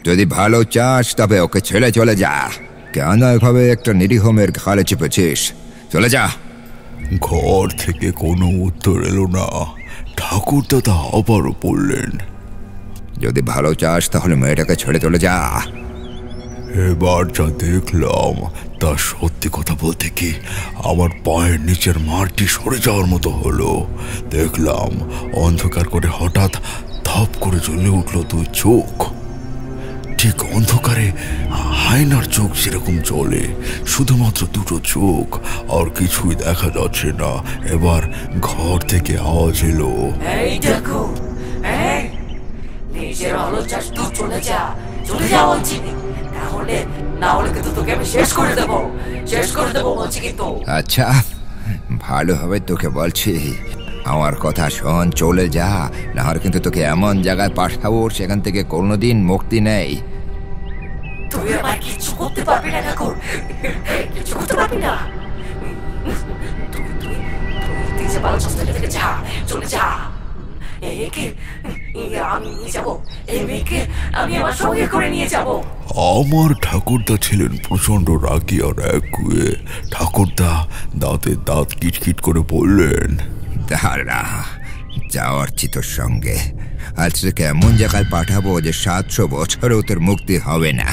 যদি ভালো চাস তবে ওকে ছেড়ে চলে যা। কেন এভাবে একটা নিরীহ মেয়ের ঘাড়ে চেপেছিস? চলে যা। ঘর থেকে কোনো উত্তর এলো না। ঠাকুর দাদা আবারও বললেন, যদি ভালো চাস তাহলে মেয়েটাকে ছেড়ে চলে যা। এবার যা দেখলাম তা সত্যি কথা বলতে কি আমার পায়ের নিচের মাটি সরে যাওয়ার মতো হলো। দেখলাম অন্ধকার করে হঠাৎ ধপ করে জ্বলে উঠল 2 চোখ। ঠিক অন্ধকারে হায়নার চোখ যেরকম জ্বলে, শুধুমাত্র 2টো চোখ, আর কিছুই দেখা যাচ্ছে না। এবার ঘর থেকে আওয়াজ এলো, এই দেখো, নিজের আলো চাস তো চলে যা, চলে যা বলছি, না হলে কিন্তু তোকে আমি শেষ করে দেবো বলছি কিন্তু। আচ্ছা, ভালো হবে তোকে বলছি, আমার কথা শোন, চলে যা, না হলে কিন্তু তোকে এমন জায়গায় পাঠাবো সেখান থেকে কোনোদিন মুক্তি নেই। তুই আমার কিছু করতে পারবি না ঠাকুর, কিছু করতে পারবি না। তুই যে ভালো চেষ্টা থেকে যা, চলে যা। আমি নিয়ে যাবো, এই মেয়েকে আমি আমার সঙ্গে করে নিয়ে যাবো। আমার ঠাকুরদা ছিলেন প্রচন্ড রাগী আর একগুঁয়ে। ঠাকুরদা দাঁতে দাঁত কিটকিট করে বললেন, তারা যাওয়ার চিতর সঙ্গে আজ থেকে এমন জায়গায় পাঠাবো যে 700 বছরেও তোর মুক্তি হবে না।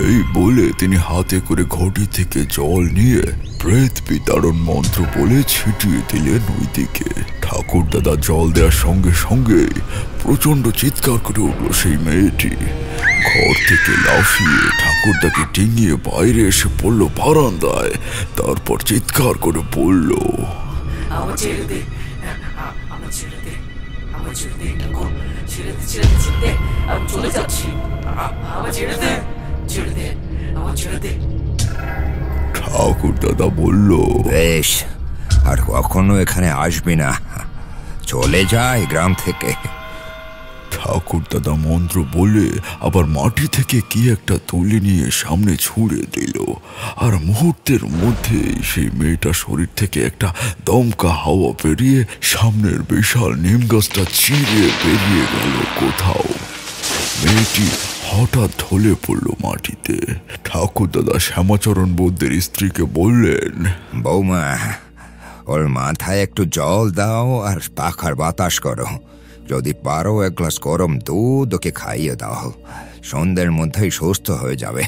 এই বলে তিনি হাতে করে ঘটি থেকে জল নিয়ে প্রেত বিতাড়ন মন্ত্র বলে ছিটিয়ে দিলেন ওই দিকে। ঠাকুরদাদা জল দেওয়ার সঙ্গে সঙ্গে প্রচন্ড চিৎকার করে উঠল সেই মেয়েটি। ঘর থেকে লাফিয়ে ঠাকুরদাকে ডিঙিয়ে বাইরে এসে পড়লো বারান্দায়। তারপর চিৎকার করে বলল, আমার ছেড়ে দে, আমার ছেড়ে দে, আমার ছেড়ে দে, ছেড়ে দে, ছেড়ে দে, ছেড়ে দে, আমি চলে যাচ্ছি, আমার ছেড়ে দে, ছেড়ে দে, আমার ছেড়ে দে। ঠাকুরদাদা বলল, বেশ, আর কখনো এখানে আসবি না, চলে যায় গ্রাম থেকে। ঠাকুরদাদা মন্ত্র বলে আবার মাটি থেকে কি একটা তুলে নিয়ে সামনে ছুঁড়ে দিল। আর মুহূর্তের মধ্যে সেই মেয়েটা শরীর থেকে একটা দমকা হাওয়া বেরিয়ে সামনের বিশাল নিম গাছটা চিরে বেরিয়ে গেল কোথাও। মেয়েটি হঠাৎ ঢলে পড়ল মাটিতে। ঠাকুরদাদা শ্যামাচরণ বৌদ্ধের স্ত্রীকে বললেন, বৌমা, ওর মাথায় একটু জল দাও আর পাখার বাতাস করো। যদি পারো 1 গ্লাস গরম দুধ ওকে খাইয়ে দাও, সন্ধ্যের মধ্যেই সুস্থ হয়ে যাবে।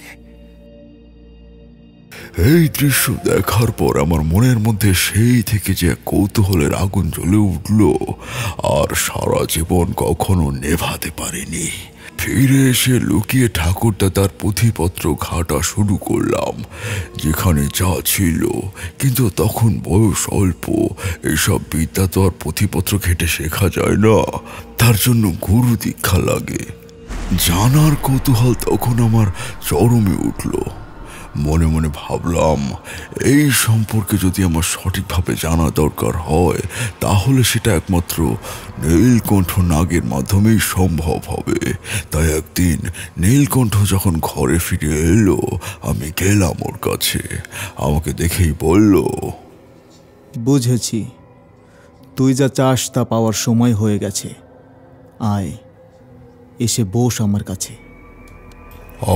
এই দৃশ্য দেখার পর আমার মনের মধ্যে সেই থেকে যে কৌতূহলের আগুন জ্বলে উঠল, আর সারা জীবন কখনো নেভাতে পারিনি। ফিরে এসে লুকিয়ে ঠাকুরদাদার পুঁথিপত্র ঘাটা শুরু করলাম, যেখানে যা ছিল। কিন্তু তখন বয়স অল্প, এসব বিদ্যা তো আর পুঁথিপত্র ঘেটে শেখা যায় না, তার জন্য গুরু দীক্ষা লাগে। জানার কৌতূহল তখন আমার চরমে উঠল। মনে মনে ভাবলাম, এই সম্পর্কে যদি আমার সঠিকভাবে জানা দরকার হয়, তাহলে সেটা একমাত্র নীলকণ্ঠ নাগের মাধ্যমেই সম্ভব হবে। তাই একদিন নীলকণ্ঠ যখন ঘরে ফিরে এলো, আমি গেলাম ওর কাছে। আমাকে দেখেই বলল, বুঝেছি, তুই যা চাস তা পাওয়ার সময় হয়ে গেছে। আয়, এসে বস আমার কাছে।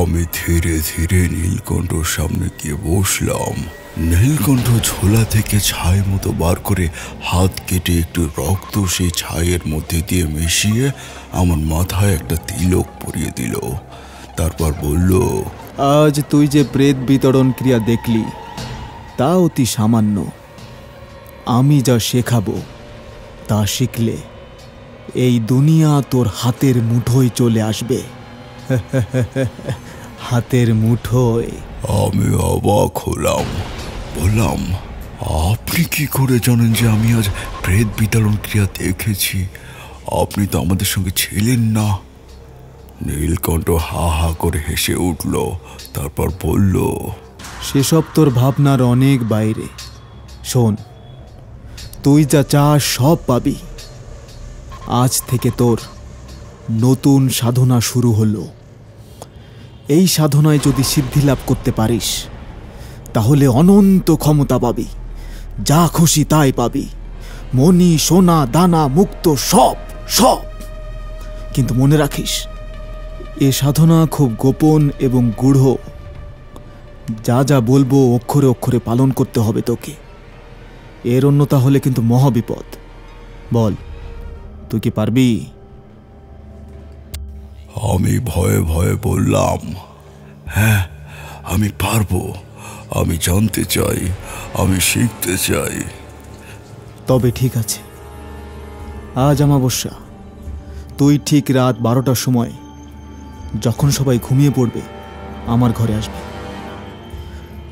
আমি ধীরে ধীরে নীলকণ্ঠর সামনে গিয়ে বসলাম। নীলকণ্ঠ ঝোলা থেকে ছাই মতো বার করে হাত কেটে একটু রক্ত সেই ছাইয়ের মধ্যে দিয়ে মিশিয়ে আমার মাথায় একটা তিলক পরিয়ে দিল। তারপর বলল, আজ তুই যে প্রেত বিতরণ ক্রিয়া দেখলি তা অতি সামান্য। আমি যা শেখাবো তা শিখলে এই দুনিয়া তোর হাতের মুঠোয় চলে আসবে। হাতের মুঠোয়। আমি অবাক হলাম। বললাম, আপনি কি করে জানেন যে আমি আজ প্রেত বিতরণ ক্রিয়া দেখেছি? আপনি তো আমাদের সঙ্গে ছিলেন না। নীলকণ্ঠ হা হা করে হেসে উঠল। তারপর বলল, সেসব তোর ভাবনার অনেক বাইরে। শোন, তুই যা চাস সব পাবি। আজ থেকে তোর নতুন সাধনা শুরু হলো। এই সাধনায় যদি সিদ্ধি লাভ করতে পারিস, তাহলে অনন্ত ক্ষমতা পাবি, যা খুশি তাই পাবি, মণি সোনা দানা মুক্ত সব সব। কিন্তু মনে রাখিস, এ সাধনা খুব গোপন এবং গূঢ়। যা যা বলবো অক্ষরে অক্ষরে পালন করতে হবে তোকে। এর অন্যতা হলে কিন্তু মহাবিপদ। বল, তুই কি পারবি? আমি ভয়ে ভয়ে বললাম, হ্যাঁ, আমি পারবো। আমি জানতে চাই, আমি শিখতে চাই। তবে ঠিক আছে, আজ অমাবস্যা। তুই ঠিক রাত 12টার সময়, যখন সবাই ঘুমিয়ে পড়বে, আমার ঘরে আসবে।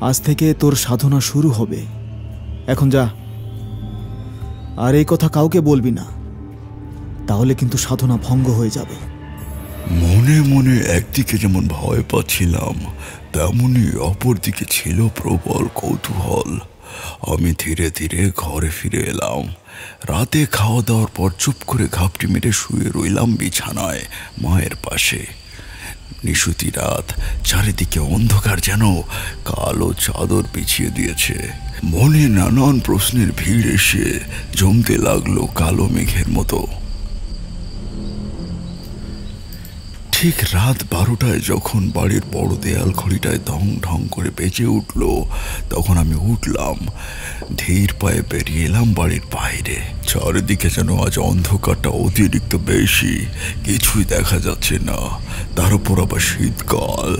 আজ থেকে তোর সাধনা শুরু হবে। এখন যা, আর এই কথা কাউকে বলবি না, তাহলে কিন্তু সাধনা ভঙ্গ হয়ে যাবে। মনে মনে একদিকে যেমন ভয় পাচ্ছিলাম, তেমনি অপরদিকে ছিল প্রবল কৌতূহল। আমি ধীরে ধীরে ঘরে ফিরে এলাম। রাতে খাওয়া দাওয়ার পর চুপ করে ঘাপটি মেরে শুয়ে রইলাম বিছানায় মায়ের পাশে। নিশুতি রাত, চারিদিকে অন্ধকার যেন কালো চাদর বিছিয়ে দিয়েছে। মনে নানান প্রশ্নের ভিড় এসে জমতে লাগলো কালো মেঘের মতো। ঠিক রাত 12টায় যখন বাড়ির বড় দেয়াল ঘড়িটায় ঢং ঢং করে বেজে উঠল, তখন আমি উঠলাম, ধীর পায়ে বেরিয়ে এলাম বাড়ির বাইরে। চারিদিকে যেন আজ অন্ধকারটা অতিরিক্ত বেশি, কিছুই দেখা যাচ্ছে না। তার উপর আবার শীতকাল,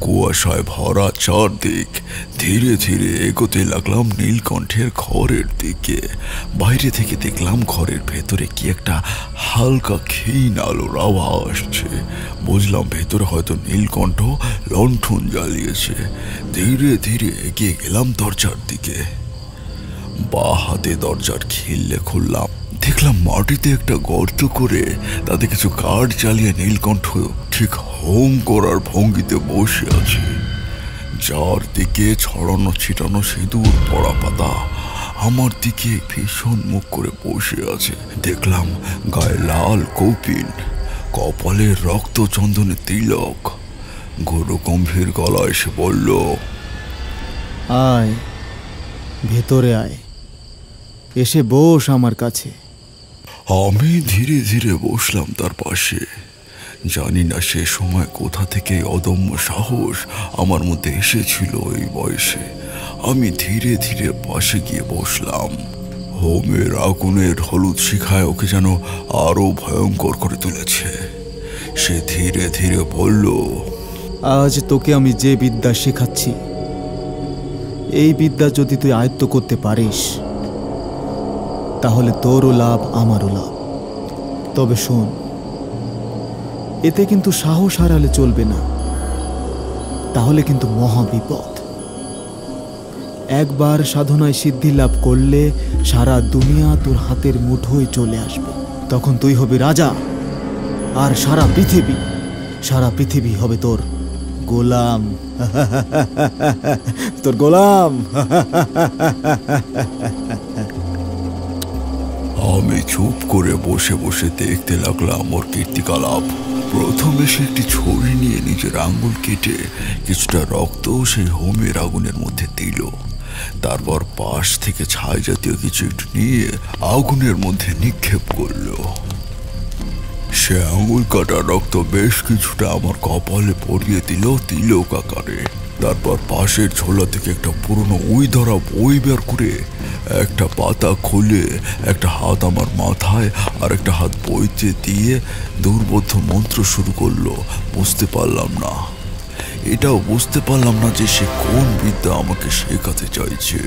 কুয়াশায় ভরা চারদিক। ধীরে ধীরে এগোতে লাগলাম নীলকণ্ঠের ঘরের দিকে। বাইরে থেকে দেখলাম ঘরের ভেতরে কি একটা হালকা ক্ষীণ আলোর আওয়াজ আসছে। বুঝলাম ভেতরে হয়তো নীলকণ্ঠ লণ্ঠন জ্বালিয়েছে। ধীরে ধীরে এগিয়ে গেলাম দরজার দিকে। বা হাতে দরজার খিল্লে খুললাম, দেখলাম মাটিতে একটা গর্ত করে তাতে কিছু কাঠ জ্বালিয়ে নীলকণ্ঠ ঠিক হোম করার ভঙ্গিতে বসে আছে। যার দিকে ছড়ানো ছিটানো সিঁদুর পড়া পাতা আমার দিকে ভীষণ মুখ করে বসে আছে। দেখলাম গায়ে লাল কৌপিন, কপালে রক্ত চন্দনে তিলক। গুরু গম্ভীর গলায় এসে বলল, আয় ভেতরে আয়, এসে বস আমার কাছে। আমি ধীরে ধীরে বসলাম তার পাশে। জানি না সে সময় কোথা থেকে অদম্য সাহস আমার মধ্যে এসেছিল। এই বয়সে আমি ধীরে ধীরে পাশে গিয়ে বসলাম। হোমের আগুনের হলুদ শিখায় ওকে যেন আরো ভয়ঙ্কর করে তুলেছে। সে ধীরে ধীরে বলল, আজ তোকে আমি যে বিদ্যা শেখাচ্ছি, এই বিদ্যা যদি তুই আয়ত্ত করতে পারিস তাহলে তোরও লাভ আমারও লাভ। তবে শোন, এতে কিন্তু সাহস হারালে চলবে না, তাহলে কিন্তু মহা বিপদ। একবার সাধনায় সিদ্ধি লাভ করলে সারা দুনিয়া তোর হাতের মুঠোয় চলে আসবে। তখন তুই হবি রাজা, আর সারা পৃথিবী হবে তোর গোলাম। তোর গোলাম। আমি চুপ করে বসে বসে দেখতে লাগলাম ওর কীর্তিকলাপ। প্রথমে সে একটি ছড়ি নিয়ে নিজের আঙ্গুল কেটে কিছুটা রক্ত সেই হোমের আগুনের মধ্যে দিল। তারপর পাশ থেকে ছাই জাতীয় কিছু একটু নিয়ে আগুনের মধ্যে নিক্ষেপ করলো। সে আঙুল কাটা রক্ত বেশ কিছুটা আমার কপালে পরিয়ে দিল তিলক আকারে। তারপর পাশের ঝোলা থেকে একটা পুরনো উই ধরা বই বের করে একটা পাতা খুলে একটা হাত আমার মাথায় আর একটা হাত বইতে দিয়ে দুর্বোধ্য মন্ত্র শুরু করলো। বুঝতে পারলাম না, এটাও বুঝতে পারলাম না যে সে কোন বিদ্যা আমাকে শেখাতে চাইছে।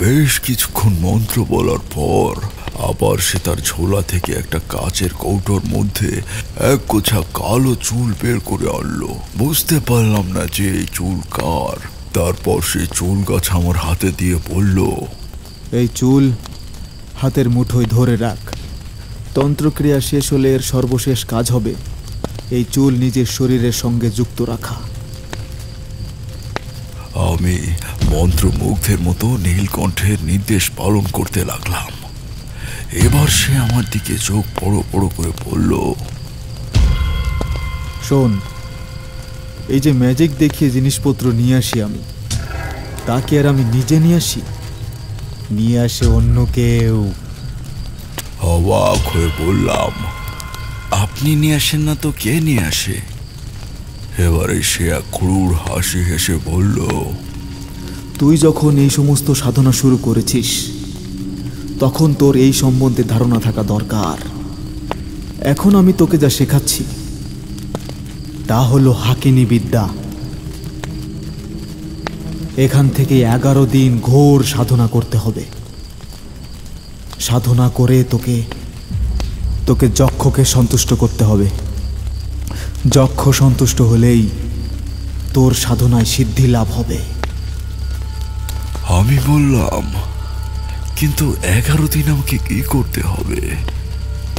বেশ কিছুক্ষণ মন্ত্র বলার পর আবার সে তার ঝোলা থেকে একটা কাচের কৌটোর মধ্যে এক গোছা কালো চুল বের করে আনলো। বুঝতে পারলাম না যে এই চুল কার। তারপর সে চুল গাছ আমার হাতে দিয়ে বলল, এই চুল হাতের মুঠোয় ধরে রাখ। তন্ত্রক্রিয়া শেষ হলে এর সর্বশেষ কাজ হবে এই চুল নিজের শরীরের সঙ্গে যুক্ত রাখা। আমি মন্ত্রমুগ্ধের মতো নীলকণ্ঠের নির্দেশ পালন করতে লাগলাম। এবার সে আমার দিকে চোখ বড় বড় করে বলল, শোন, এই যে ম্যাজিক দেখিয়ে জিনিসপত্র নিয়ে আসি আমি, তা কি আর আমি নিজে নিয়ে আসে অন্য কেউ? অবাক হয়ে বললাম, আপনি নিয়ে আসেন না তো কে নিয়ে আসে? এবারে সে এক ক্রূর হাসি হেসে বলল, তুই যখন এই সমস্ত সাধনা শুরু করেছিস তখন তোর এই সম্বন্ধে ধারণা থাকা দরকার। এখন আমি তোকে যা শেখাচ্ছি তা হলো হাকিনী বিদ্যা। এখান থেকে 11 দিন ঘোর সাধনা করতে হবে। সাধনা করে তোকে যক্ষকে সন্তুষ্ট করতে হবে। যক্ষ সন্তুষ্ট হলেই তোর সাধনায় সিদ্ধি লাভ হবে। আমি বললাম, কিন্তু 11 দিন আমাকে কি করতে হবে?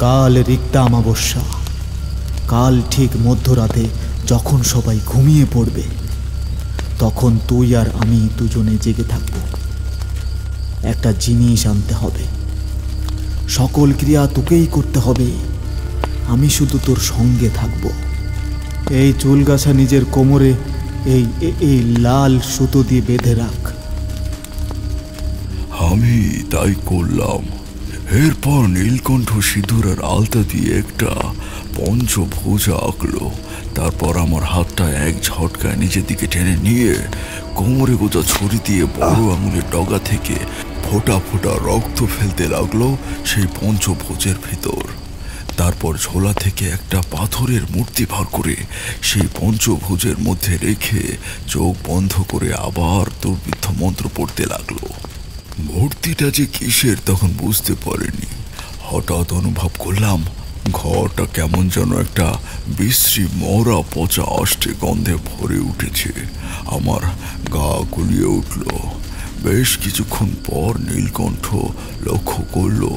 কাল রিক্তা অমাবস্যা, কাল ঠিক মধ্যরাতে যখন সবাই ঘুমিয়ে পড়বে তখন তুই আর আমি দুজনে জেগে থাকব। একটা জিনিস আনতে হবে, সকল ক্রিয়া তোকেই করতে হবে, আমি শুধু তোর সঙ্গে থাকব। এই চুলগাছা নিজের কোমরে এই লাল সুতো দিয়ে বেঁধে রাখ। আমি তাই করলাম। এরপর নীলকণ্ঠ সিঁদুর আর আলতা দিয়ে একটা পঞ্চভুজা আঁকলো। তারপর আমার হাতটা এক ঝটকায় নিজের দিকে টেনে নিয়ে কোমরে গোজা ছুরি দিয়ে বড় আঙুলের ডগা থেকে ফোঁটা ফোঁটা রক্ত ফেলতে লাগলো সেই পঞ্চভুজের ভিতর। তারপর ঝোলা থেকে একটা পাথরের মূর্তি ভার করে সেই পঞ্চভুজের মধ্যে রেখে চোখ বন্ধ করে আবার দুর্বিদ্ধ মন্ত্র পড়তে লাগলো। মূর্তিটা যে কিসের তখন বুঝতে পারিনি। হঠাৎ অনুভব করলাম ঘরটা কেমন যেন একটা বিশ্রী মরা পচা আষ্টে গন্ধে ভরে উঠেছে। আমার গা গুলিয়ে উঠল। বেশ কিছুক্ষণ পর নীলকণ্ঠ লক্ষ্য করলো,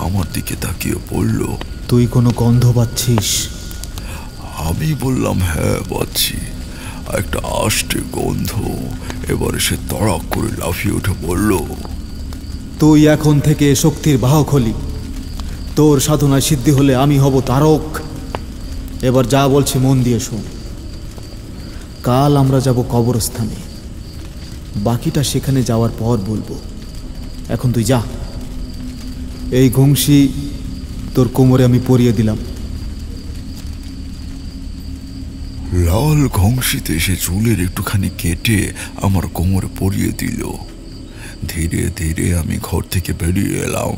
আমার দিকে তাকিয়ে বলল, তুই কোনো গন্ধ পাচ্ছিস? আমি বললাম, হ্যাঁ পাচ্ছি, একটা আষ্টে গন্ধ। এবারে সে তড়াক করে লাফিয়ে উঠে বলল, তুই এখন থেকে শক্তির বাহক হলি। তোর সাধনায় সিদ্ধি হলে আমি হব তারক। এবার যা বলছি মন দিয়ে শোন। কাল আমরা যাব কবরস্থানে, বাকিটা সেখানে যাওয়ার পর বলবো। এখন তুই যা। এই ঘুংসি তোর কোমরে আমি পরিয়ে দিলাম। লাল ঘংসিতে সে চুলের একটুখানি কেটে আমার কোমরে পরিয়ে দিল। ধীরে ধীরে আমি ঘর থেকে বেরিয়ে এলাম।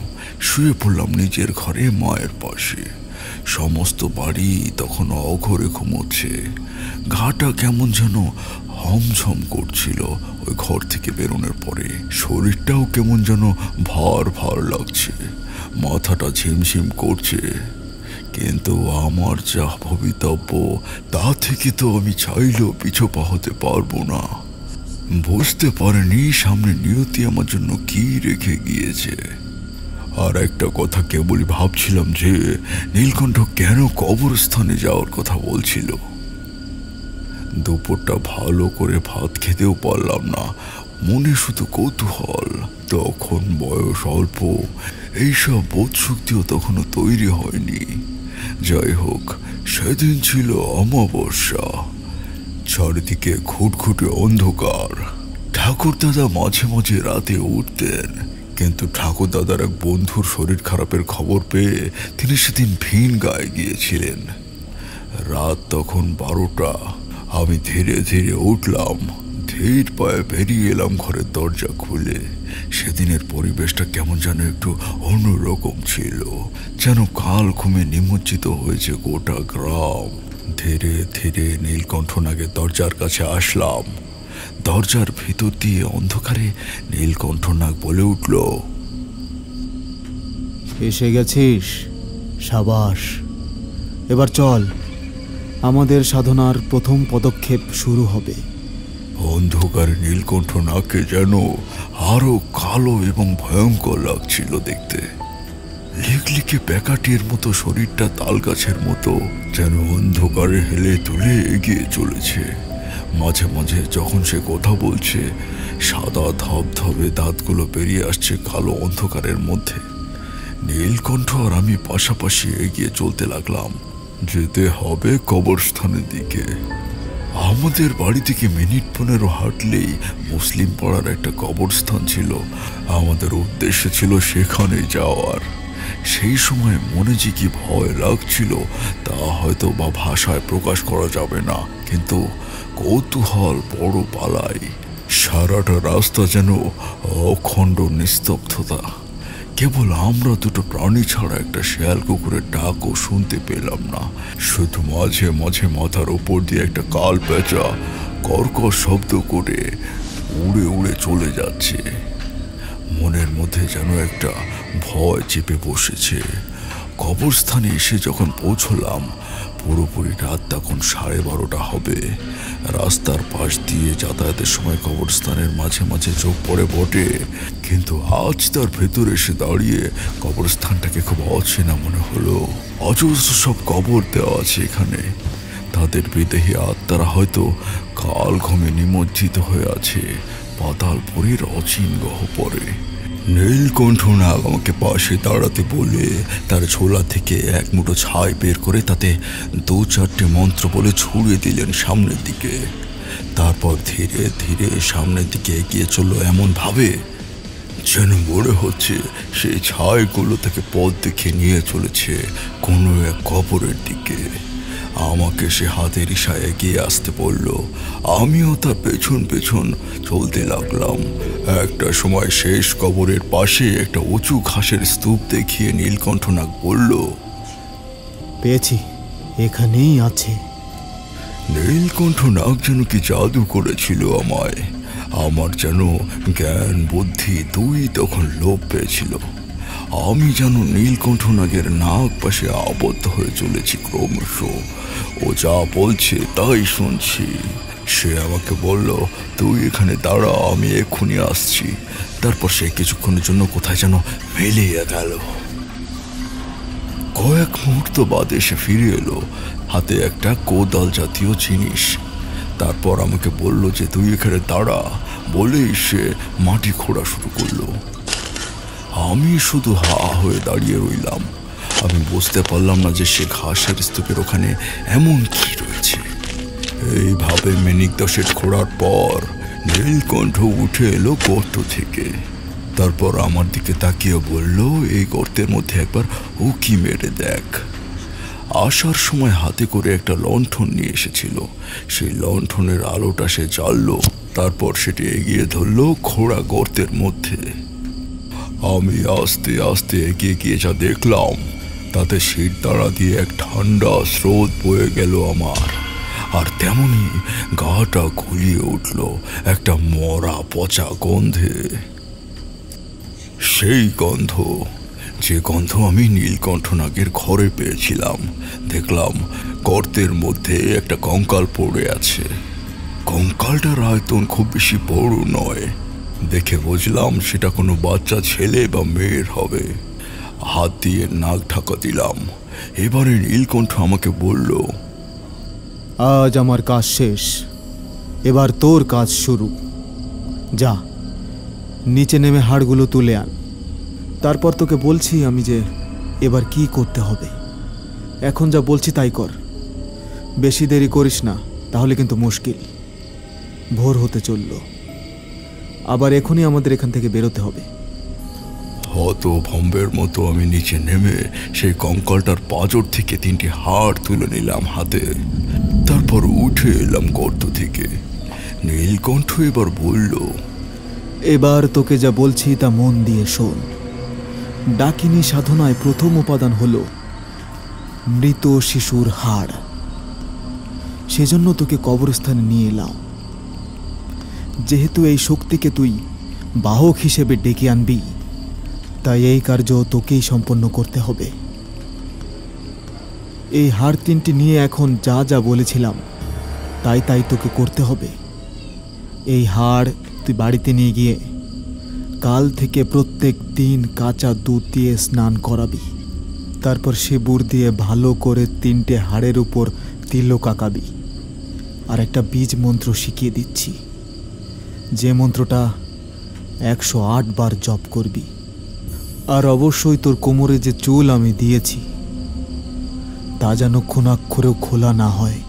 শুয়ে পড়লাম নিজের ঘরে মায়ের পাশে। সমস্ত বাড়ি তখন অঘরে ঘুমোচ্ছে। ঘাটা কেমন যেন হমঝম করছিল ওই ঘর থেকে বেরোনোর পরে। শরীরটাও কেমন যেন ভার ভার লাগছে, মাথাটা ঝিমঝিম করছে। কিন্তু আমার যা ভবিতব্য তা থেকে তো আমি চাইলেও পিছু পা হতে পারবো না। বুঝতে পারিনি সামনে নিয়তি আমার জন্য কি রেখে গিয়েছে। আর একটা কথা কেবলই ভাবছিলাম যে নীলকণ্ঠ কেন কবরস্থানে যাওয়ার কথা বলছিল। দুপুরটা ভালো করে ভাত খেতেও পারলাম না, মনে শুধু কৌতূহল। তখন বয়স অল্প, এইসব বোধ শক্তিও তখনও তৈরি হয়নি। যাই হোক, সেদিন ছিল অমাবস্যা। চারিদিকে ঘুটঘুটে অন্ধকার। ঠাকুরদাদা মাঝে মাঝে রাতে উঠতেন, কিন্তু ঠাকুরদাদার এক বন্ধুর শরীর খারাপের খবর পেয়ে তিনি সেদিন ভিন গায়ে গিয়েছিলেন। রাত তখন 12টা। আমি ধীরে ধীরে উঠলাম, ধীর পায়ে বেরিয়ে এলাম ঘরের দরজা খুলে। সেদিনের পরিবেশটা কেমন যেন একটু অন্যরকম ছিল, যেন কাল ঘুমে নিমজ্জিত হয়েছে গোটা গ্রাম। ধীরে ধীরে নীলকণ্ঠনাগের দরজার কাছে আসলাম। দরজার ভিতর দিয়ে অন্ধকারে নীলকণ্ঠনাগ বলে উঠল, এসে গেছিস? সাবাস। এবার চল, আমাদের সাধনার প্রথম পদক্ষেপ শুরু হবে। অন্ধকারে নীলকণ্ঠনাগকে যেন আরো কালো এবং ভয়ঙ্কর লাগছিল দেখতে। লিকলিকে প্যাকাটির মতো শরীরটা তাল গাছের মতো যেন অন্ধকারে হেলে তুলে এগিয়ে চলেছে। মাঝে মাঝে যখন সে কথা বলছে, সাদা ধবধবে দাঁতগুলো বেরিয়ে আসছে কালো অন্ধকারের মধ্যে। নীলকণ্ঠ আর আমি পাশাপাশি এগিয়ে চলতে লাগলাম। যেতে হবে কবরস্থানের দিকে। আমাদের বাড়ি থেকে মিনিট 15 হাঁটলেই মুসলিম পাড়ার একটা কবরস্থান ছিল। আমাদের উদ্দেশ্য ছিল সেখানে যাওয়ার। সেই সময় মনে যে কি ভয় লাগছিল তা হয়তো বা ভাষায় প্রকাশ করা যাবে না, কিন্তু কৌতূহল বড় পালাই। সারাটা রাস্তা যেন অখণ্ড নিস্তব্ধতা। কেবল আমরা দুটো প্রাণী ছাড়া একটা শেয়াল কুকুরের ডাকও শুনতে পেলাম না। শুধু মাঝে মাঝে মাথার ওপর দিয়ে একটা কাল পেঁচা কর্কশ শব্দ করে উড়ে উড়ে চলে যাচ্ছে। মনের মধ্যে যেন একটা ভয় চেপে বসেছে। কবরস্থানে এসে যখন পৌঁছলাম, পুরোপুরি রাত তখন 12:30 হবে। রাস্তার পাশ দিয়ে যাতায়াতের সময় কবরস্থানের মাঝে মাঝে চোখ পড়ে বটে, কিন্তু আজ তার ভেতরে এসে দাঁড়িয়ে কবরস্থানটাকে খুব অচেনা মনে হলো। অজস্র সব কবর দেওয়া আছে এখানে। তাদের বিদেহী আত্মারা হয়তো কাল ঘুমে নিমজ্জিত হয়ে আছে পাতালপুরীর অচিন গহ্বরে। নীলকণ্ঠনাগ আমাকে পাশে দাঁড়াতে বলে তার ঝোলা থেকে এক মুঠো ছাই বের করে তাতে 2-4টে মন্ত্র বলে ছুড়ে দিলেন সামনের দিকে। তারপর ধীরে ধীরে সামনের দিকে এগিয়ে চলল এমন ভাবে যেন মনে হচ্ছে সেই ছাইগুলো থেকে পথ দেখিয়ে নিয়ে চলেছে কোনো এক কবরের দিকে। আমাকে সে হাতের ইশারায় এগিয়ে আসতে বলল। আমিও তার পেছন পেছন চলতে লাগলাম। একটা সময় শেষ কবরের পাশে একটা উঁচু ঘাসের স্তূপ দেখিয়ে নীলকণ্ঠনাগ বলল, পেয়েছি, এখানেই আছে। নীলকণ্ঠনাগ যেন কি জাদু করেছিল আমায়। আমার যেন জ্ঞান বুদ্ধি দুই তখন লোপ পেয়েছিল। আমি যেন নীলকণ্ঠনাগের নাক পাশে আবদ্ধ হয়ে চলেছি ক্রমশ। ও যা বলছে তাই শুনছি। সে আমাকে বলল, তুই এখানে দাঁড়া, আমি এক্ষুনি আসছি। তারপর সে কিছুক্ষণের জন্য কোথায় যেন মিলিয়ে গেল। কয়েক মুহূর্ত বাদে সে ফিরে এলো, হাতে একটা কোদাল জাতীয় জিনিস। তারপর আমাকে বলল যে তুই এখানে দাঁড়া, বলেই সে মাটি খোঁড়া শুরু করলো। আমি শুধু হা হয়ে দাঁড়িয়ে রইলাম। আমি বুঝতে পারলাম না যে সে ঘাসের স্তূপের ওখানে এমন কি রয়েছে। এইভাবে মিনিট 10 খোঁড়ার পর নীলকণ্ঠ উঠে এলো গর্ত থেকে। তারপর আমার দিকে তাকিয়ে বলল, এই গর্তের মধ্যে একবার উকি মেরে দেখ। আসার সময় হাতে করে একটা লণ্ঠন নিয়ে এসেছিল। সেই লণ্ঠনের আলোটা সে জ্বাললো। তারপর সেটি এগিয়ে ধরলো খোঁড়া গর্তের মধ্যে। আমি আস্তে আস্তে এগিয়ে গিয়ে যা দেখলাম তাতে শীত দ্বারা দিয়ে এক ঠান্ডা স্রোত বয়ে গেল আমার। আর তেমনি গাটা গুলিয়ে উঠল একটা মরা পচা গন্ধে। সেই গন্ধ, যে গন্ধ আমি নীলকণ্ঠনাগের ঘরে পেয়েছিলাম। দেখলাম গর্তের মধ্যে একটা কঙ্কাল পড়ে আছে। কঙ্কালটার আয়তন খুব বেশি বড় নয়। দেখে বুঝলাম সেটা কোনো বাচ্চা ছেলে বা মেয়ের হবে। হাত দিয়ে নাক ঢাকা দিলাম। এবারে নীলকণ্ঠ আমাকে বলল, আজ আমার কাজ শেষ, এবার তোর কাজ শুরু। যা, নিচে নেমে হাড়গুলো তুলে আন। তারপর তোকে বলছি আমি যে এবার কি করতে হবে। এখন যা বলছি তাই কর, বেশি দেরি করিস না, তাহলে কিন্তু মুশকিল। ভোর হতে চলল, আবার এখনই আমাদের এখান থেকে বেরোতে হবে। হতভম্বের মতো আমি নিচে নেমে সেই কঙ্কালটার পাঁজর থেকে 3টি হাড় তুলে নিলাম হাতে। তারপর উঠে এলাম গর্ত থেকে। নীলকণ্ঠ এবার বলল, এবার তোকে যা বলছি তা মন দিয়ে শোন। ডাকিনী সাধনায় প্রথম উপাদান হল মৃত শিশুর হাড়। সেজন্য তোকে কবরস্থানে নিয়ে এলাম। যেহেতু এই শক্তিকে তুই বাহক হিসেবে ডেকে আনবি, তাই এই কার্য তোকেই সম্পন্ন করতে হবে। এই হাড় 3টি নিয়ে এখন যা যা বলেছিলাম তাই তাই তোকে করতে হবে। এই হাড় তুই বাড়িতে নিয়ে গিয়ে কাল থেকে প্রত্যেক দিন কাঁচা দুধ দিয়ে স্নান করাবি। তারপর সিঁদুর দিয়ে ভালো করে 3টে হাড়ের উপর তিলক আঁকাবি। আর একটা বীজ মন্ত্র শিখিয়ে দিচ্ছি, যে মন্ত্রটা 108 বার জপ করবি। আর অবশ্যই তোর কোমরে যে চুল আমি দিয়েছি তা যেন ক্ষুণাক্ষরেও খোলা না হয়।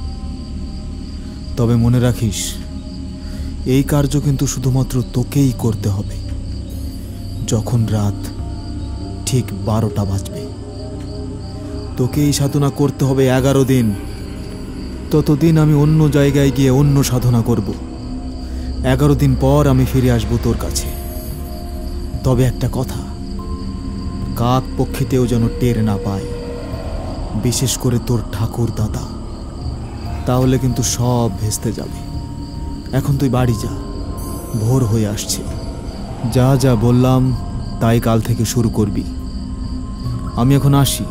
তবে মনে রাখিস, এই কার্য কিন্তু শুধুমাত্র তোকেই করতে হবে। যখন রাত ঠিক 12টা বাজবে, তোকে এই সাধনা করতে হবে 11 দিন। ততদিন আমি অন্য জায়গায় গিয়ে অন্য সাধনা করব। 11 দিন পর আমি ফিরে আসব তোর কাছে। তবে একটা কথা, কাক পক্ষীতেও যেন টের না পায়, বিশেষ করে তোর ঠাকুর দাদা। তাহলে কিন্তু সব ভেস্তে যাবে। এখন তুই বাড়ি যা, ভোর হয়ে আসছে। যা যা বললাম তাই কাল থেকে শুরু করবি। আমি এখন আসি।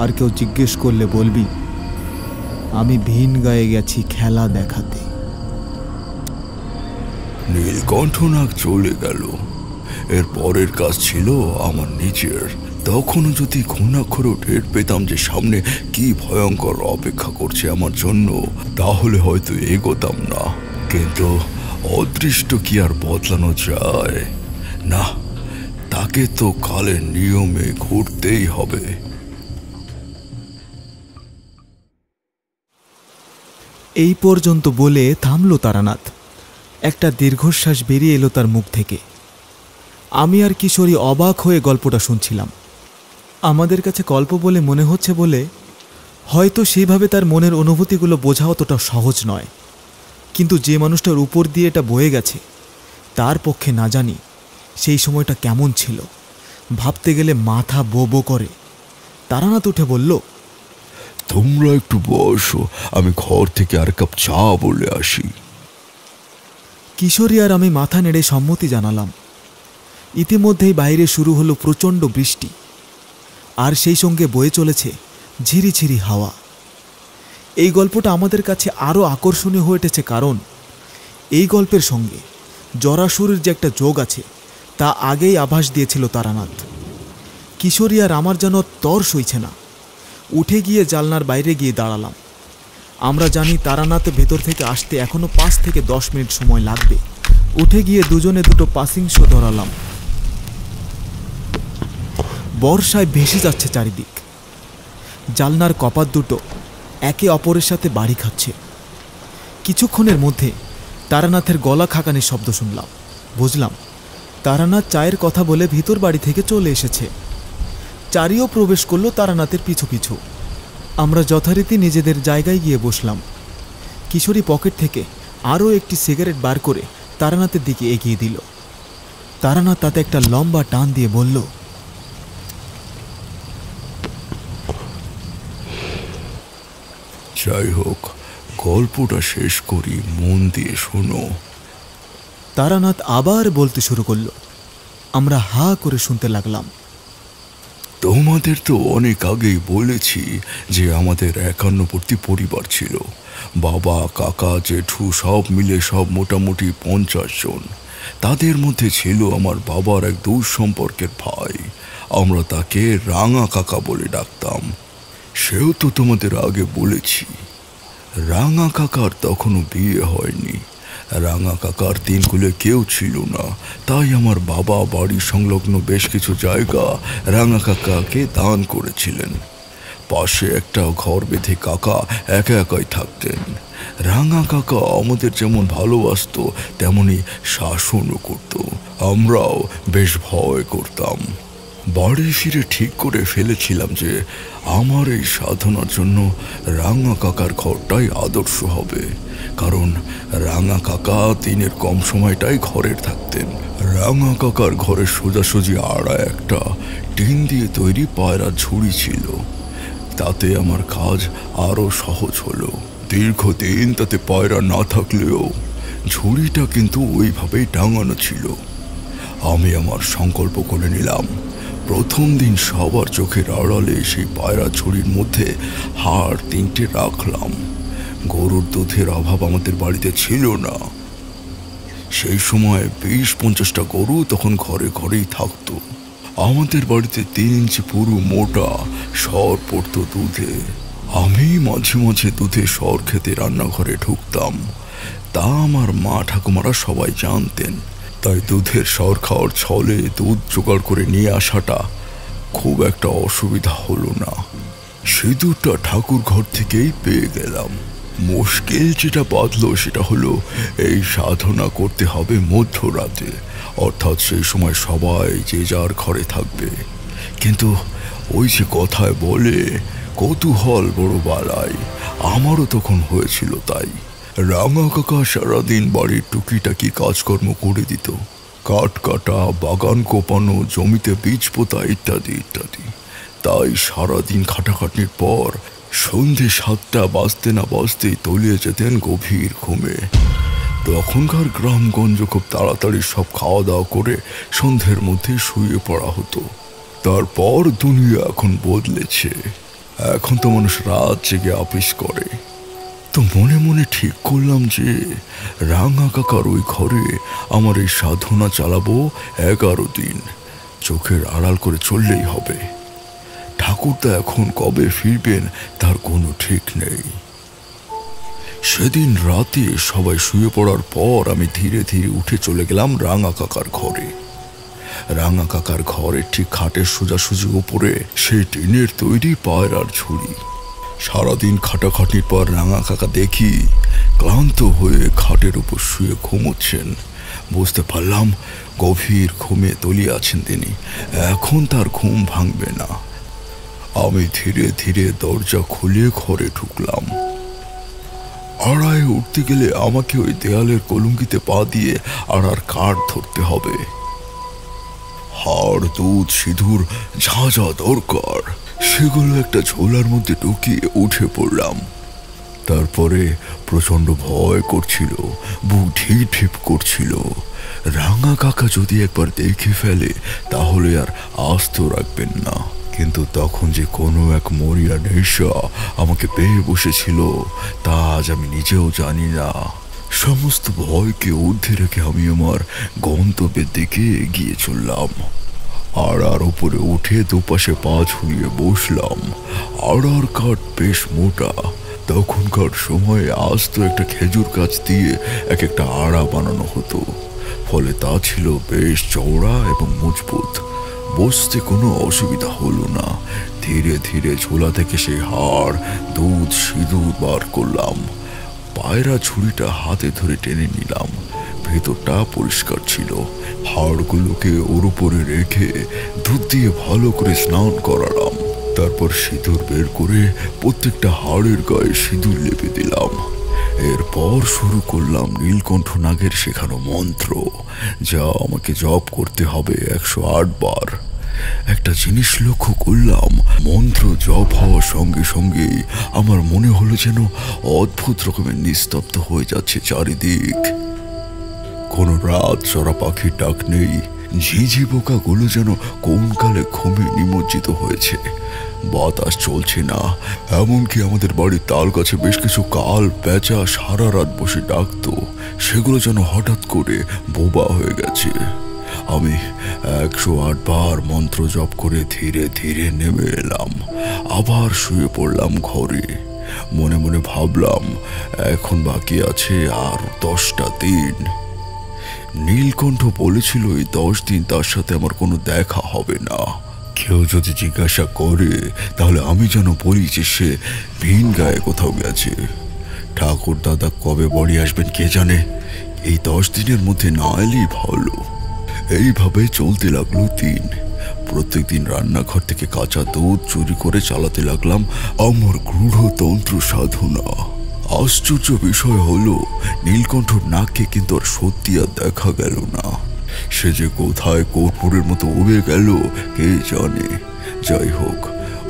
আর কেউ জিজ্ঞেস করলে বলবি আমি ভিন গায়ে গেছি খেলা দেখাতে। নীলকণ্ঠনাগ চলে গেল। এর পরের কাজ ছিল আমার নিজের। তখনও যদি ঘুণাক্ষরেও টের পেতাম যে সামনে কি ভয়ঙ্কর অপেক্ষা করছে আমার জন্য, তাহলে হয়তো এগোতাম না। কিন্তু অদৃষ্ট কি আর বদলানো যায়? না, তাকে তো কালের নিয়মে ঘুরতেই হবে। এই পর্যন্ত বলে থামল তারানাথ। একটা দীর্ঘশ্বাস বেরিয়ে এলো তার মুখ থেকে। আমি আর কিশোরী অবাক হয়ে গল্পটা শুনছিলাম। আমাদের কাছে গল্প বলে মনে হচ্ছে বলে হয়তো সেইভাবে তার মনের অনুভূতিগুলো বোঝা অতটা সহজ নয়, কিন্তু যে মানুষটার উপর দিয়ে এটা বয়ে গেছে তার পক্ষে না জানি সেই সময়টা কেমন ছিল। ভাবতে গেলে মাথা বো বো করে। তারানাথ উঠে বলল, তোমরা একটু বসো, আমি ঘর থেকে আর কাপ চা বলে আসি। কিশোরী আর আমি মাথা নেড়ে সম্মতি জানালাম। ইতিমধ্যেই বাইরে শুরু হলো প্রচণ্ড বৃষ্টি, আর সেই সঙ্গে বয়ে চলেছে ঝিরিঝিরি হাওয়া। এই গল্পটা আমাদের কাছে আরও আকর্ষণীয় হয়ে উঠেছে, কারণ এই গল্পের সঙ্গে জরাসুরের যে একটা যোগ আছে তা আগেই আভাস দিয়েছিল তারানাথ। কিশোরী আর আমার যেন তর সইছে না। উঠে গিয়ে জানলার বাইরে গিয়ে দাঁড়ালাম। আমরা জানি তারানাথ ভেতর থেকে আসতে এখনও 5 থেকে 10 মিনিট সময় লাগবে। উঠে গিয়ে দুজনে দুটো পাসিং শো ধরালাম। বর্ষায় ভেসে যাচ্ছে চারিদিক। জানলার কপাট দুটো একে অপরের সাথে বাড়ি খাচ্ছে। কিছুক্ষণের মধ্যে তারানাথের গলা খাকানির শব্দ শুনলাম। বুঝলাম তারানাথ চায়ের কথা বলে ভিতর বাড়ি থেকে চলে এসেছে। চারিও প্রবেশ করলো তারানাথের পিছু পিছু। আমরা যথারীতি নিজেদের জায়গায় গিয়ে বসলাম। কিশোরী পকেট থেকে আরও একটি সিগারেট বার করে তারানাথের দিকে এগিয়ে দিল। তারানাথ তাতে একটা লম্বা টান দিয়ে বলল, যাই হোক, গল্পটা শেষ করি, মন দিয়ে শোনো। তারানাথ আবার বলতে শুরু করলো। আমরা হা করে শুনতে লাগলাম। তোমাদের তো অনেক আগেই বলেছি যে আমাদের 51টি পরিবার ছিল। বাবা, কাকা, জেঠু সব মিলে সব মোটামুটি 50 জন। তাদের মধ্যে ছিল আমার বাবার এক দূর সম্পর্কের ভাই। আমরা তাকে রাঙা কাকা বলে ডাকতাম। সেও তো তোমাদের আগে বলেছি। রাঙা কাকার তখনও বিয়ে হয়নি। রাঙা কাকার 3 কুলে কেউ ছিল না, তাই আমার বাবা বাড়ি সংলগ্ন বেশ কিছু জায়গা রাঙা কাকাকে দান করেছিলেন। পাশে একটা ঘর বেঁধে কাকা একা একাই থাকতেন। রাঙা কাকা আমাদের যেমন ভালোবাসত তেমনি শাসনও করত। আমরাও বেশ ভয় করতাম। বাড়ি ফিরে ঠিক করে ফেলেছিলাম যে আমার এই সাধনার জন্য রাঙা কাকার ঘরটাই আদর্শ হবে, কারণ রাঙা কাকা দিনের কম সময়টাই ঘরে থাকতেন। রাঙা কাকার ঘরের সোজাসুজি আড়ায় একটা টিন দিয়ে তৈরি পায়রার ঝুড়ি ছিল। তাতে আমার কাজ আরও সহজ হলো। দীর্ঘদিন তাতে পায়রা না থাকলেও ঝুড়িটা কিন্তু ওইভাবেই টাঙানো ছিল। আমি আমার সংকল্প করে নিলাম, প্রথম দিন সবার চোখের আড়ালে সেই পায়রা ঝুড়ির মধ্যে হাড় 3টে রাখলাম। গরুর দুধের অভাব আমাদের বাড়িতে ছিল না। সেই সময় 20-50টা গরু তখন ঘরে ঘরেই থাকতো। আমাদের বাড়িতে 3 ইঞ্চি পুরো মোটা সর পড়তো দুধে। আমি মাঝে মাঝে দুধে সর খেতে রান্নাঘরে ঢুকতাম। তা আমার মা ঠাকুমারা সবাই জানতেন। তাই দুধের সর খাওয়ার ছলে দুধ জোগাড় করে নিয়ে আসাটা খুব একটা অসুবিধা হলো না। সিঁদুরটা ঠাকুর ঘর থেকেই পেয়ে গেলাম। মুশকিল যেটা বাঁধলো সেটা হলো এই সাধনা করতে হবে মধ্যরাতে, অর্থাৎ সেই সময় সবাই যে যার ঘরে থাকবে। কিন্তু ওই যে কথায় বলে কৌতূহল বড় বালাই, আমারও তখন হয়েছিল তাই। রাঙা কাকা সারাদিন বাড়ির টুকিটাকি কাজকর্ম করে দিত, কাঠ কাটা, বাগান কোপানো, জমিতে বীজ পোতা ইত্যাদি ইত্যাদি। তাই সারাদিন খাটাখাটনির পর সন্ধে 7টা বাজতে না বাজতেই তলিয়ে যেতেন গভীর ঘুমে। তখনকার গ্রামগঞ্জ খুব তাড়াতাড়ি সব খাওয়া দাওয়া করে সন্ধ্যের মধ্যে শুয়ে পড়া হতো। তারপর দুনিয়া এখন বদলেছে। এখন তো মানুষ রাত জেগে আপিস করে। তো মনে মনে ঠিক করলাম যে রাঙা কাকার ওই ঘরে আমার এই সাধনা চালাবো 11 দিন। চোখের আড়াল করে চললেই হবে। ঠাকুরদা এখন কবে ফিরবেন তার কোনো ঠিক নেই। সেদিন রাতে সবাই শুয়ে পড়ার পর আমি ধীরে ধীরে উঠে চলে গেলাম রাঙা কাকার ঘরে। রাঙা কাকার ঘরের ঠিক খাটের সোজাসুজি উপরে সেই টিনের তৈরি পায়রার ঝুড়ি। সারাদিন খাটাখাটির পর রাঙা কাকা দেখি ক্লান্ত হয়ে খাটের উপর শুয়ে ঘুমোচ্ছেন। বুঝতে পারলাম গভীর ঘুমে তলিয়ে আছেন তিনি। এখন তার ঘুম ভাঙবে না। আমি ধীরে ধীরে দরজা খুলে ঘরে ঢুকলাম। আড়ায় উঠতে গেলে আমাকে ওই দেয়ালের কলঙ্কিতে পা দিয়ে আড়ার কাঠ ধরতে হবে। হাড়, দুধ, সিঁদুর যা যা দরকার সেগুলো একটা ঝোলার মধ্যে ঢুকিয়ে উঠে পড়লাম। তারপরে প্রচন্ড ভয় করছিল, বুক ঢিপ ঢিপ করছিল। রাঙা কাকা যদি একবার দেখে ফেলে তাহলে আর আস্ত রাখবেন না। কিন্তু তখন যে কোনো এক মরিয়া নেশা আমাকে পেয়ে বসেছিল তা আজ আমি নিজেও জানি না। সমস্ত ভয়কে ঊর্ধ্বে রেখে আমি আমার গন্তব্যের দিকে এগিয়ে চললাম। আড়ার উপরে উঠে দুপাশে পা ঝুলিয়ে বসলাম। আড়ার কাঠ বেশ মোটা। তখনকার সময়ে আস্ত একটা খেজুর গাছ দিয়ে এক একটা আড়া বানানো হতো, ফলে তা ছিল বেশ চওড়া এবং মজবুত। বসতে কোনো অসুবিধা হলো না। ধীরে ধীরে ঝোলা থেকে সেই হাড়, দুধ, সিঁদুর বার করলাম। পায়রা ছুরিটা হাতে ধরে টেনে নিলাম। ভেতরটা পরিষ্কার ছিল। হাড়গুলোকে ওর উপরে রেখে দুধ দিয়ে ভালো করে স্নান করালাম। তারপর সিঁদুর বের করে প্রত্যেকটা হাড়ের গায়ে সিঁদুর লেপে দিলাম। এরপর শুরু করলাম নীলকণ্ঠ নাগের শেখানো মন্ত্র, যা আমাকে জপ করতে হবে 108 বার। একটা জিনিস লক্ষ্য করলাম, মন্ত্র জপ হওয়ার সঙ্গে সঙ্গেই আমার মনে হলো যেন অদ্ভুত রকমের নিস্তব্ধ হয়ে যাচ্ছে চারিদিক। কোনো রাত চড়া পাখির ডাক নেই। ঝিঝি পোকাগুলো যেন কোন কালে ঘুমে নিমজ্জিত হয়েছে। বাতাস চলছে না। এমনকি আমাদের বাড়ির তাল গাছে বেশ কিছু কাল পেঁচা সারা রাত বসে ডাকতো, সেগুলো যেন হঠাৎ করে বোবা হয়ে গেছে। আমি 108 বার মন্ত্র জপ করে ধীরে ধীরে নেমে এলাম। আবার শুয়ে পড়লাম ঘরে। মনে মনে ভাবলাম এখন বাকি আছে আর 10টা দিন। নীলকণ্ঠ বলেছিল এই 10 দিন তার সাথে আমার কোনো দেখা হবে না। কেউ যদি জিজ্ঞাসা করে তাহলে আমি যেন বলি যে সে ভিন গায়ে কোথাও গেছে। ঠাকুর দাদা কবে বাড়ি আসবেন কে জানে। এই 10 দিনের মধ্যে না এলেই ভালো। এইভাবে চলতে লাগলো দিন। প্রত্যেকদিন রান্নাঘর থেকে কাঁচা দুধ চুরি করে চালাতে লাগলাম আমার গূঢ় তন্ত্র সাধনা। আশ্চর্য বিষয় হলো নীলকণ্ঠর নাককে কিন্তু আর সত্যি আর দেখা গেল না। সে যে কোথায় কর্পূরের মতো উড়ে গেল কে জানে। যাই হোক,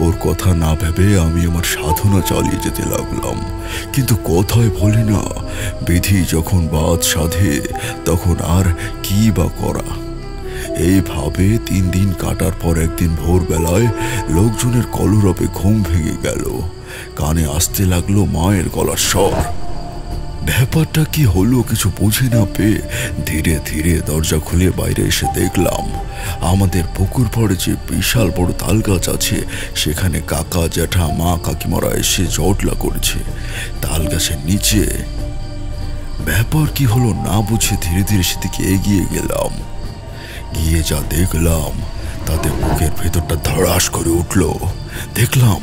ওর কথা না ভেবে আমি আমার সাধনা চালিয়ে যেতে লাগলাম। কিন্তু কথায় বলে না, বিধি যখন বাদ সাধে তখন আর কি বা করা। এইভাবে 3 দিন কাটার পর একদিন ভোরবেলায় লোকজনের কলরবে ঘুম ভেঙে গেল। কানে আসতে লাগলো মায়ের গলার স্বর। ব্যাপারটা কি হলো কিছু বুঝে না পেয়ে ধীরে ধীরে দরজা খুলে বাইরে এসে দেখলাম আমাদের পুকুর পাড়ে যে বিশাল বড় তাল গাছ আছে সেখানে কাকা, জ্যাঠা, মা, কাকিমারা এসে জটলা করেছে তাল গাছের নিচে। ব্যাপার কি হলো না বুঝে ধীরে ধীরে সেদিকে এগিয়ে গেলাম। গিয়ে যা দেখলাম তাতে বুকের ভেতরটা ধড়াস করে উঠল। দেখলাম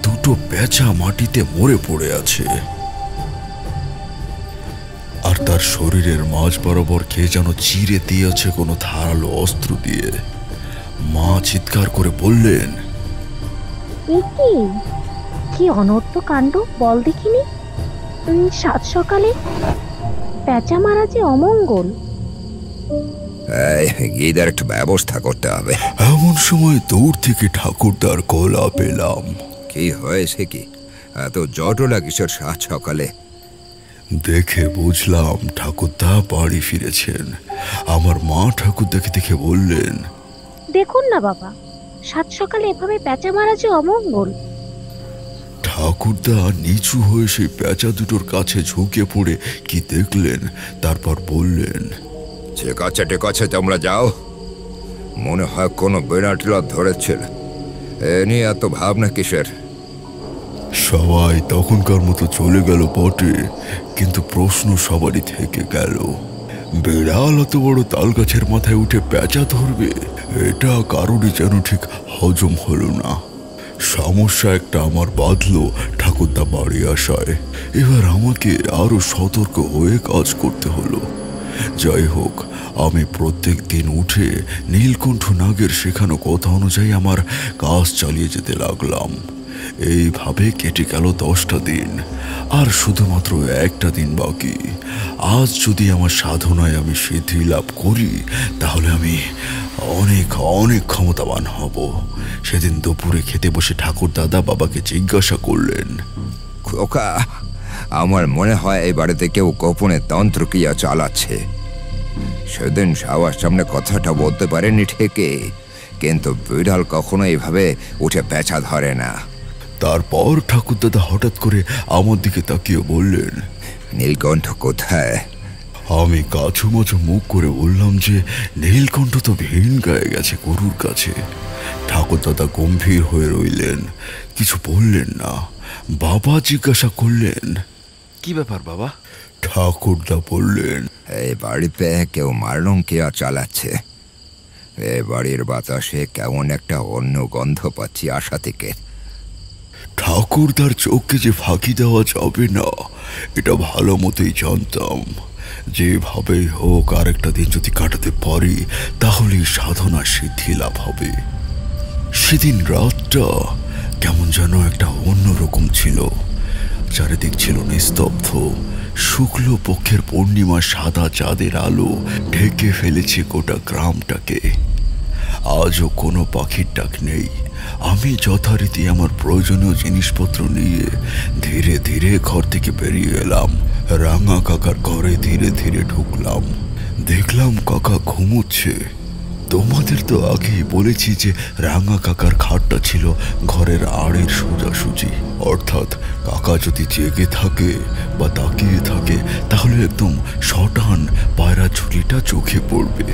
2টো পেঁচা মাটিতে মরে পড়ে আছে, আর তার শরীরের মাঝ বরাবর কে যেন চিরে দিয়েছে কোনো ধারালো অস্ত্র দিয়ে। মা চিৎকার করে বললেন, কি অনর্থ কাণ্ড বল দেখিনি। 7 সকালে পেঁচা মারা যে অমঙ্গল। এদের একটা ব্যবস্থা করতে হবে। এমন সময় দূর থেকে ঠাকুরদার গলা পেলাম। কি হয়েছে কি এত জটলা কিসের 7 সকালে? দেখে বুঝলাম ঠাকুরদা বাড়ি ফিরেছেন। আমার মা ঠাকুরদাকে দেখে বললেন, দেখুন না বাবা, 7 সকালে এভাবে পেঁচা মারা যে অমঙ্গল। ঠাকুরদা নিচু হয়ে সেই পেঁচা দুটোর কাছে ঝুঁকে পড়ে কি দেখলেন, তারপর বললেন, ঠিক আছে তোমরা যাও। মনে হয় কোনো বিরাট লাভ ধরেছিল, এ নিয়ে এত ভাবনা কিসের? সবাই তখনকার মতো চলে গেল বটে, কিন্তু প্রশ্ন সবারই থেকে গেল, বিড়াল এত বড় তাল গাছের মাথায় উঠে পেঁচা ধরবে? এটা কারোরই যেন ঠিক হজম হলো না। সমস্যা একটা আমার বাঁধলো ঠাকুরদা বাড়ি আসায়। এবার আমাকে আরো সতর্ক হয়ে কাজ করতে হলো। যাই হোক, আমি প্রত্যেক দিন উঠে নীলকণ্ঠ নাগের শেখানো কথা অনুযায়ী আমার কাজ চালিয়ে যেতে লাগলাম। এইভাবে কেটে গেল 10টা দিন, আর শুধুমাত্র একটা দিন বাকি। আজ যদি আমার সাধনায় আমি সিদ্ধি লাভ করি, তাহলে আমি অনেক অনেক ক্ষমতাবান হব। সেদিন দুপুরে খেতে বসে ঠাকুর দাদা বাবাকে জিজ্ঞাসা করলেন, খোকা, আমার মনে হয় এই বাড়িতে কেউ গোপনে তন্ত্রক্রিয়া চালাচ্ছে। সেদিন সবার সামনে কথাটা বলতে পারেনি ঠিকই, কিন্তু বিড়াল কখনো এইভাবে উঠে পেঁচা ধরে না। তারপর ঠাকুর দাদা হঠাৎ করে আমার দিকে তাকিয়ে বললেন, নীলকণ্ঠ কোথায়? আমি কাছুমাছু মুখ করে বললাম যে নীলকণ্ঠ তো ভিন গায়ে গেছে গরুর কাছে। ঠাকুর দাদা গম্ভীর হয়ে রইলেন, কিছু বললেন না। বাবা জিজ্ঞাসা করলেন, কি ব্যাপার বাবা? ঠাকুরদা বললেন, এই বাড়িতে কেউ মারণক্রিয়া চালাচ্ছে। এ বাড়ির বাতাসে কেমন একটা অন্য গন্ধ পাচ্ছি আশা থেকে। ঠাকুরদার চোখকে যে ফাঁকি দেওয়া যাবে না, এটা ভালো মতোই জানতাম। যেভাবেই হোক আরেকটা দিন যদি কাটাতে পারি, তাহলেই সাধনা সিদ্ধি লাভ হবে। সেদিন রাতটা কেমন যেন একটা অন্যরকম ছিল। চারিদিক ছিল নিস্তব্ধ। শুক্ল পক্ষের পূর্ণিমা সাদা চাঁদের আলো ঢেকে ফেলেছে গোটা গ্রামটাকে। আজও কোনো পাখির ডাক নেই। আমি যথারীতি আমার প্রয়োজনীয় জিনিসপত্র নিয়ে ধীরে ধীরে ঘর থেকে বেরিয়ে এলাম। রাঙা কাকার ঘরে ধীরে ধীরে ঢুকলাম। দেখলাম কাকা ঘুমোচ্ছে। তোমাদের তো আগেই বলেছি যে রাঙা কাকার খাটটা ছিল ঘরের আড়ের সোজাসুজি, অর্থাৎ কাকা যদি জেগে থাকে বা তাকিয়ে থাকে, তাহলে একদম শটান পায়রা ঝুড়িটা চোখে পড়বে।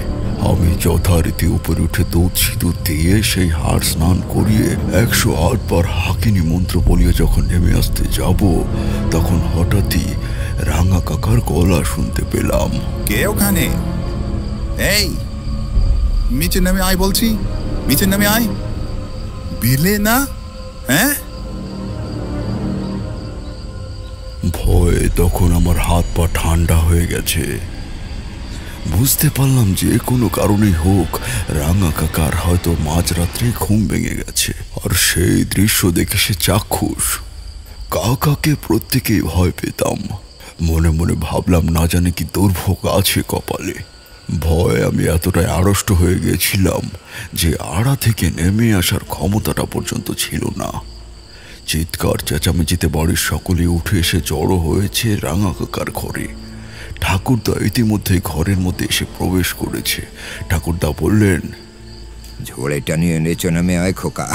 আমি যথারীতি উপরে উঠে দুধ সিঁদুর দিয়ে সেই হাড় স্নান করিয়ে 108 বার হাকিনি মন্ত্র বলিয়ে যখন নেমে আসতে যাব, তখন হঠাৎই রাঙা কাকার গলা শুনতে পেলাম। কে ওখানে? এই, নিচে নেমে আয় বলছি, নিচে নেমে আয়। বিলে না? হ্যাঁ? ভয়ে তখন আমার হাত পা ঠান্ডা হয়ে গেছে। বুঝতে পারলাম যে কোনো কারণেই হোক রাঙা কাকার হয়তো মাঝরাত্রে ঘুম ভেঙে গেছে, আর সেই দৃশ্য দেখে সে চাক্ষুষ। কাকাকে প্রত্যেকেই ভয় পেতাম। মনে মনে ভাবলাম না জানি কি দুর্ভোগ আছে কপালে। ভয়ে আমি এতটাই আড়ষ্ট হয়ে গেছিলাম যে আড়া থেকে নেমে আসার ক্ষমতাটা পর্যন্ত ছিল না। চিৎকার চেঁচামেচিতে বাড়ির সকলে উঠে এসে জড়ো হয়েছে রাঙা কাকার ঘরে। ঠাকুরদা ইতিমধ্যে ঘরের মধ্যে এসে প্রবেশ করেছে। ঠাকুরদা বললেন, ঝোড়েটা নিয়ে নিচে নেমে আয় খোকা।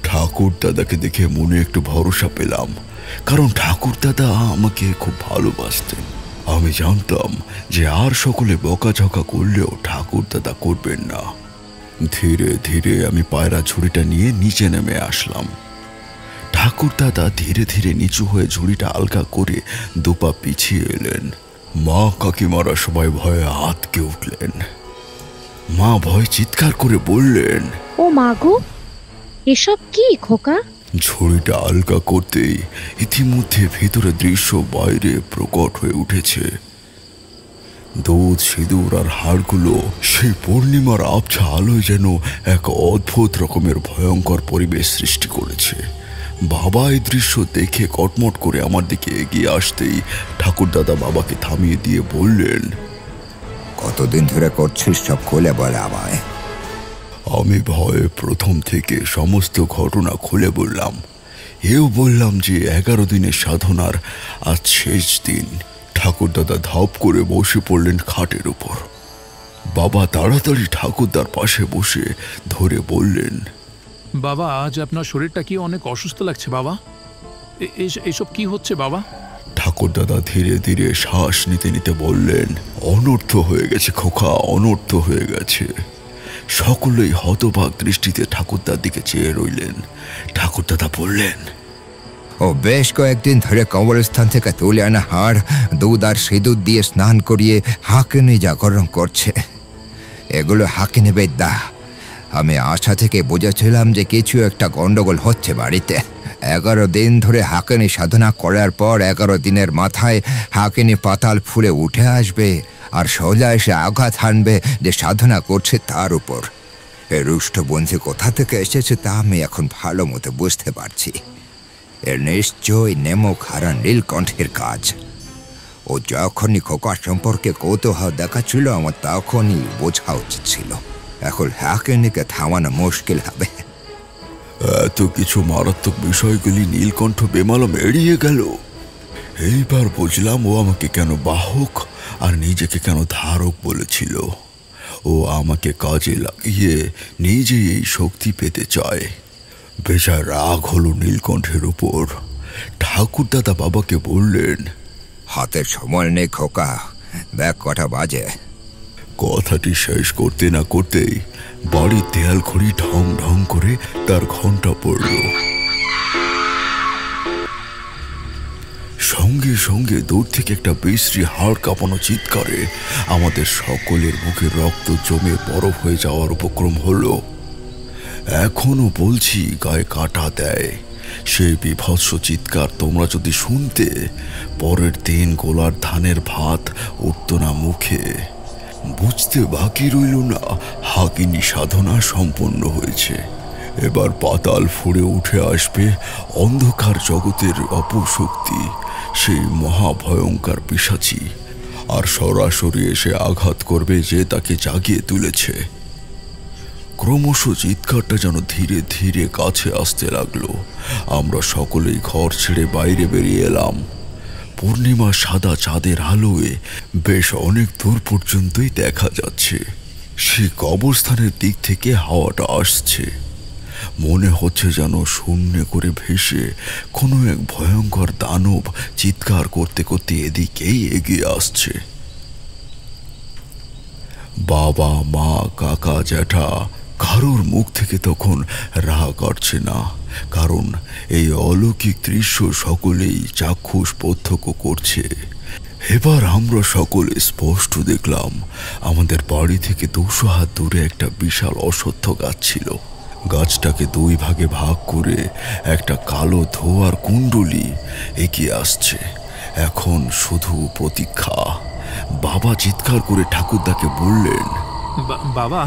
ঠাকুর দাদাকে দেখে মনে একটু ভরসা পেলাম, কারণ ঠাকুর দাদা আমাকে খুব ভালোবাসতেন। আমি জানতাম যে আর সকলে বকাঝকা করলেও ঠাকুর দাদা করবেন না। ধীরে ধীরে আমি পায়রা ঝুড়িটা নিয়ে নিচে নেমে আসলাম। ঠাকুর দাদা ধীরে ধীরে নিচু হয়ে ঝুড়িটা আলগা করে দুপা পিছিয়ে এলেন। মা কাকিমারা সবাই ভয়ে আঁতকে উঠলেন। মা ভয় চিৎকার করে বললেন, ও মা গো, এসব কি খোকা? ঝুড়িটা আলগা করতেই ইতিমধ্যে ভেতরে দৃশ্য বাইরে প্রকট হয়ে উঠেছে। দুধ সিঁদুর আর হাড়গুলো সেই পূর্ণিমার আবছা আলোয় যেন এক অদ্ভুত রকমের ভয়ঙ্কর পরিবেশ সৃষ্টি করেছে। বাবা এই দৃশ্য দেখে কটমট করে আমার দিকে এগিয়ে আসতেই ঠাকুর দাদা বাবাকে থামিয়ে দিয়ে বললেন, কতদিন ধরে করছিস সব খুলে বলে আমায়। আমি ভয়ে প্রথম থেকে সমস্ত ঘটনা খুলে বললাম। এও বললাম যে 11 দিনের সাধনার আজ শেষ দিন। ঠাকুর দাদা ধাপ করে বসে পড়লেন খাটের উপর। বাবা তাড়াতাড়ি ঠাকুরদার পাশে বসে ধরে বললেন, বাবা, আজ আপনার শরীরটা কি অনেক অসুস্থ লাগছে বাবা? এসব কি হচ্ছে বাবা? ঠাকুর দাদা ধীরে ধীরে শ্বাস নিতে নিতে বললেন, অনর্থ হয়ে গেছে খোকা, অনর্থ হয়ে গেছে। সকলেই হতবাক দৃষ্টিতে ঠাকুরদার দিকে চেয়ে রইলেন। ঠাকুর দাদা বললেন, ও বেশ কয়েকদিন ধরে কবরস্থান থেকে তুলে আনা হাড় দুধ আর সিঁদুর দিয়ে স্নান করিয়ে হাকিনি জাগরণ করছে। এগুলো হাকিনি বিদ্যা। আমি আশা থেকে বুঝেছিলাম যে কিছু একটা গন্ডগোল হচ্ছে বাড়িতে। 11 দিন ধরে হাকিনি সাধনা করার পর 11 দিনের মাথায় হাকিনি পাতাল ফুলে উঠে আসবে আর সোজা এসে আঘাত হানবে যে সাধনা করছে তার উপর। এর রুষ্টবন্ধী কোথা থেকে এসেছে তা আমি এখন ভালো মতো বুঝতে পারছি। এর নিশ্চয়ই নেমক হারা নীলকণ্ঠের কাজ। ও যখনই খোকা সম্পর্কে কৌতূহল দেখাচ্ছিল আমার তখনই বোঝা উচিত ছিল। এখন হ্যাকেনিকে থামানো মুশকিল হবে। এত কিছু মারাত্মক বিষয়গুলি নীলকণ্ঠ বেমালম এড়িয়ে গেল। এইবার বুঝলাম ও আমাকে কেন বাহক আর নিজেকে কেন ধারক বলেছিল। ও আমাকে কাজে লাগিয়ে নিজেই এই শক্তি পেতে চায়। বেজায় রাগ হলো নীলকণ্ঠের উপর। ঠাকুরদাদা বাবাকে বললেন, হাতের সময় নেই খোকা, দেখ কটা বাজে। কথাটি শেষ করতে না করতেই বাড়ির দেয়াল ঘড়ি ঢং ঢং করে তার ঘন্টা পড়ল। সঙ্গে সঙ্গে দূর থেকে একটা বিশ্রী হাড় কাঁপানো চিৎকারে আমাদের সকলের মুখে রক্ত জমে বরফ হয়ে যাওয়ার উপক্রম হলো। এখনো বলছি, গায়ে কাঁটা দেয়। সেই বীভৎস চিৎকার তোমরা যদি শুনতে, পরের দিন গোলার ধানের ভাত উঠত না মুখে। বুঝতে বাকি রইল না হাকিনী সাধনা সম্পন্ন হয়েছে। এবার পাতাল ফুঁড়ে উঠে আসবে অন্ধকার জগতের অপশক্তি, সেই মহাভয়ঙ্কর পিশাচী, আর সরাসরি এসে আঘাত করবে যে তাকে জাগিয়ে তুলেছে। ক্রমশ চিৎকারটা যেন ধীরে ধীরে কাছে আসতে লাগলো। আমরা সকলেই ঘর ছেড়ে বাইরে বেরিয়ে এলাম। পূর্ণিমা সাদা চাঁদের আলোয় বেশ অনেক দূর পর্যন্তই দেখা যাচ্ছে। সেই কবরস্থানের দিক থেকে হাওয়াটা আসছে। মনে হচ্ছে যেন শূন্য করে ভেসে কোনো এক ভয়ঙ্কর দানব চিৎকার করতে করতে এদিকেই এগিয়ে আসছে। বাবা, মা, কাকা, জ্যাঠা কারোর মুখ থেকে তখন রাগ কাটছে না, কারণ এই অলৌকিক দৃশ্য সকলেই চাক্ষুষ প্রত্যক্ষ করছে। এবার আমরা সকলে স্পষ্ট দেখলাম আমাদের বাড়ি থেকে 200 হাত দূরে একটা বিশাল অশ্বত্থ গাছ ছিল। গাছটাকে 2 ভাগে ভাগ করে একটা কালো ধোঁয়ার কুণ্ডলী এগিয়ে আসছে। এখন শুধু প্রতীক্ষা। বাবা চিৎকার করে ঠাকুরদাকে বললেন, বাবা,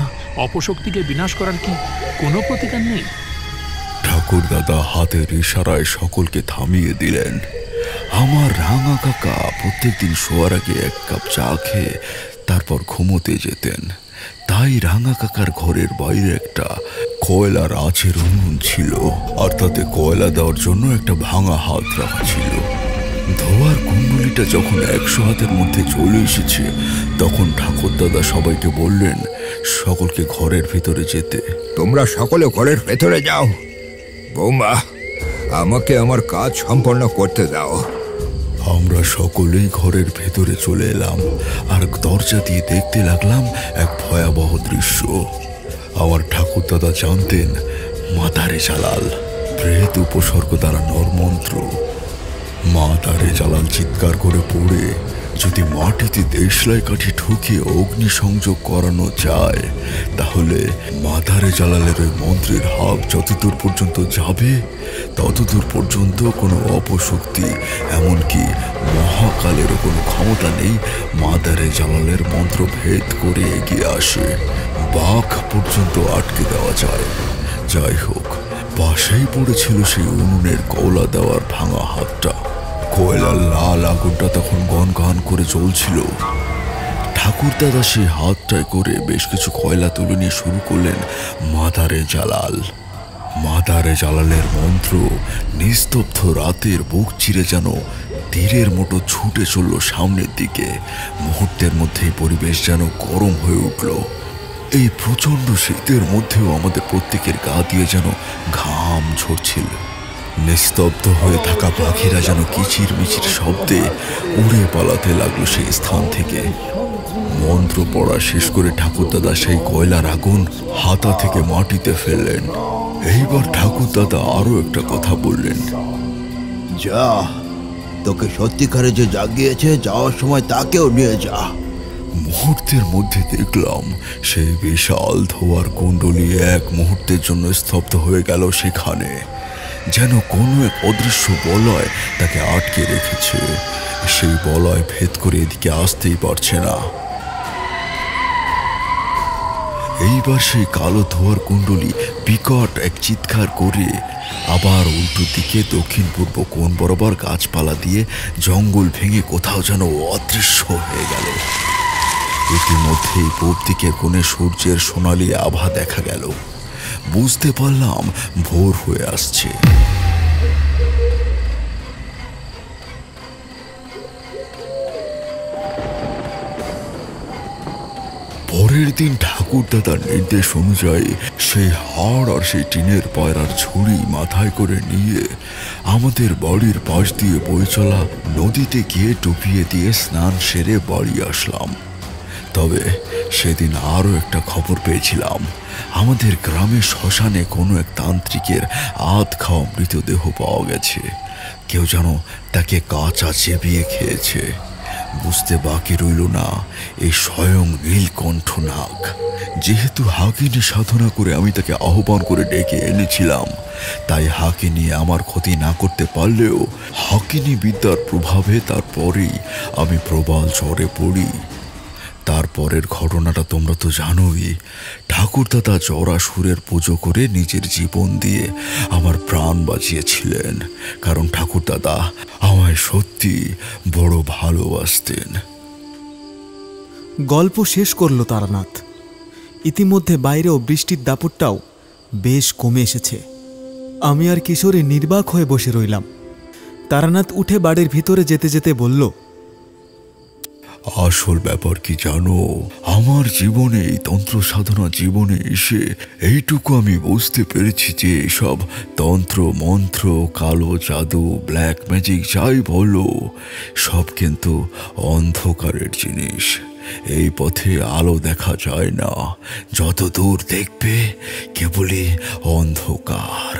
অপশক্তিকে বিনাশ করার কি কোনো প্রতিকার নেই? ঠাকুরদাদা হাতের ইশারায় সকলকে থামিয়ে দিলেন। আমার রাঙা কাকা প্রত্যেকদিন শোয়ার আগে 1 কাপ চা খেয়ে তারপর ঘুমোতে যেতেন। তাই রাঙা কাকার ঘরের বাইরে একটা কয়লার আঁচের উনুন ছিল, আর তাতে কয়লা দেওয়ার জন্য একটা ভাঙা হাত রাখা ছিল। ধোয়ার কুণ্ডলীটা যখন 100 হাতের মধ্যে চলে এসেছে, তখন ঠাকুরদাদা সবাইকে বললেন সকলকে ঘরের ভিতরে যেতে। তোমরা সকলে ঘরের ভেতরে যাও। বৌমা, আমাকে আমার কাজ সম্পন্ন করতে দাও। আমরা সকলেই ঘরের ভেতরে চলে এলাম, আর দরজা দিয়ে দেখতে লাগলাম এক ভয়াবহ দৃশ্য। আমার ঠাকুরদাদা জানতেন মাদারে জালাল, প্রেত উপসর্গ দ্বারা নরমন্ত্র। মাদারে জালাল চিৎকার করে পড়ে যদি মাটিতে দেশলাই কাঠি ঠুকিয়ে অগ্নি সংযোগ করানো যায়, তাহলে মাদারে জালালের ওই মন্ত্রের হাত যতদূর পর্যন্ত যাবে ততদূর পর্যন্ত কোনো অপশক্তি, এমনকি মহাকালেরও কোনো ক্ষমতা নেই মাদারে জালালের মন্ত্র ভেদ করে এগিয়ে আসে। বাঘ পর্যন্ত আটকে দেওয়া যায়। যাই হোক, পাশেই পড়েছিল সেই উনুনের কয়লা দেওয়ার ভাঙা হাতটা। কয়লার লাল আগুনটা তখন গনগন করে জ্বলছিল। ঠাকুরদাদা সেই হাতটায় করে বেশ কিছু কয়লা তুলে নিয়ে শুরু করলেন মাদারে জালাল। মাদারে জালালের মন্ত্র নিস্তব্ধ রাতের বুক চিরে যেন তীরের মতো ছুটে চলল সামনের দিকে। মুহূর্তের মধ্যেই পরিবেশ যেন গরম হয়ে উঠল। এই প্রচণ্ড শীতের মধ্যেও আমাদের প্রত্যেকের গা দিয়ে যেন ঘাম ঝরছিল। নিস্তব্ধ হয়ে থাকা পাখিরা যেন কিচির মিচির শব্দে উড়ে পালাতে লাগলো সেই স্থান থেকে। মন্ত্র পড়া শেষ করে ঠাকুরদাদা সেই কয়লার আগুন হাতা থেকে মাটিতে ফেললেন। এইবার ঠাকুরদাদা আরো একটা কথা বললেন, যা, তোকে সত্যিকারে যে জাগিয়েছে যাওয়ার সময় তাকেও নিয়ে যা। মুহূর্তের মধ্যে দেখলাম সেই বিশাল ধোয়ার কুণ্ডলী এক মুহূর্তের জন্য স্তব্ধ হয়ে গেল সেখানে, যেন কোনো এক অদৃশ্য বলয় তাকে আটকে রেখেছে। সেই বলয় ভেদ করে এদিকে আসতেই পারছে না। এইবার সেই কালো ধোয়ার কুণ্ডলী বিকট এক চিৎকার করে আবার উল্টো দিকে দক্ষিণ পূর্ব কোণ বরাবর গাছপালা দিয়ে জঙ্গল ভেঙে কোথাও যেন অদৃশ্য হয়ে গেল। ইতিমধ্যেই পূর্ব দিকের কোণে সূর্যের সোনালি আভা দেখা গেল। বুঝতে পারলাম ভোর হয়ে আসছে। পরের দিন ঠাকুরদাদার নির্দেশ অনুযায়ী সেই হাড় আর সেই টিনের পয়রার ঝুড়ি মাথায় করে নিয়ে আমাদের বাড়ির পাশ দিয়ে বয়ে চলা নদীতে গিয়ে ডুবিয়ে দিয়ে স্নান সেরে বাড়ি আসলাম। তবে সেদিন আরও একটা খবর পেয়েছিলাম, আমাদের গ্রামের শ্মশানে কোনো এক তান্ত্রিকের আধ খাওয়া মৃতদেহ পাওয়া গেছে। কেউ যেন তাকে কাঁচা চেবিয়ে খেয়েছে। বুঝতে বাকি রইল না এই স্বয়ং নীলকণ্ঠ নাগ। যেহেতু হাকিনি সাধনা করে আমি তাকে আহ্বান করে ডেকে এনেছিলাম, তাই হাকিনি আমার ক্ষতি না করতে পারলেও হাকিনি বিদ্যার প্রভাবে তারপরেই আমি প্রবল জ্বরে পড়ি। তারপরের ঘটনাটা তোমরা তো জানোই। ঠাকুরদাদা জরাসুরের পুজো করে নিজের জীবন দিয়ে আমার প্রাণ বাঁচিয়েছিলেন, কারণ ঠাকুরদাদা আমায় সত্যি বড় ভালোবাসতেন। গল্প শেষ করল তারানাথ। ইতিমধ্যে বাইরেও বৃষ্টির দাপটটাও বেশ কমে এসেছে। আমি আর কিশোরী নির্বাক হয়ে বসে রইলাম। তারানাথ উঠে বাড়ির ভিতরে যেতে যেতে বলল, আসল ব্যাপার কি জানো, আমার জীবনে এই তন্ত্র সাধনা জীবনে এসে এইটুকু আমি বুঝতে পেরেছি যে সব তন্ত্র মন্ত্র, কালো জাদু, ব্ল্যাক ম্যাজিক যাই বলো, সব কিন্তু অন্ধকারের জিনিস। এই পথে আলো দেখা যায় না, যত দূর দেখবে কেবলই অন্ধকার।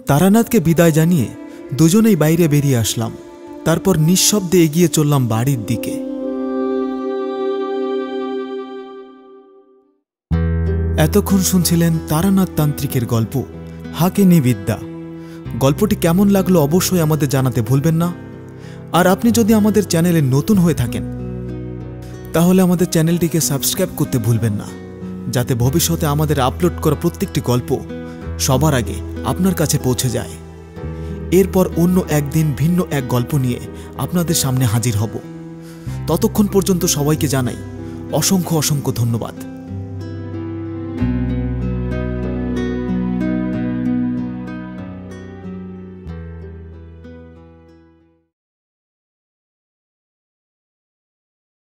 তারানাথকে বিদায় জানিয়ে দুজনেই বাইরে বেরিয়ে আসলাম। তারপর নিঃশব্দে এগিয়ে চললাম বাড়ির দিকে। এতক্ষণ শুনছিলেন তারানাথ তান্ত্রিকের গল্প হাকিনি বিদ্যা। গল্পটি কেমন লাগলো অবশ্যই আমাদের জানাতে ভুলবেন না। আর আপনি যদি আমাদের চ্যানেলে নতুন হয়ে থাকেন তাহলে আমাদের চ্যানেলটিকে সাবস্ক্রাইব করতে ভুলবেন না, যাতে ভবিষ্যতে আমাদের আপলোড করা প্রত্যেকটি গল্প সবার আগে আপনার কাছে পৌঁছে যায়। এরপর অন্য একদিন ভিন্ন এক গল্প নিয়ে আপনাদের সামনে হাজির হব। ততক্ষণ পর্যন্ত সবাইকে জানাই অসংখ্য অসংখ্য ধন্যবাদ।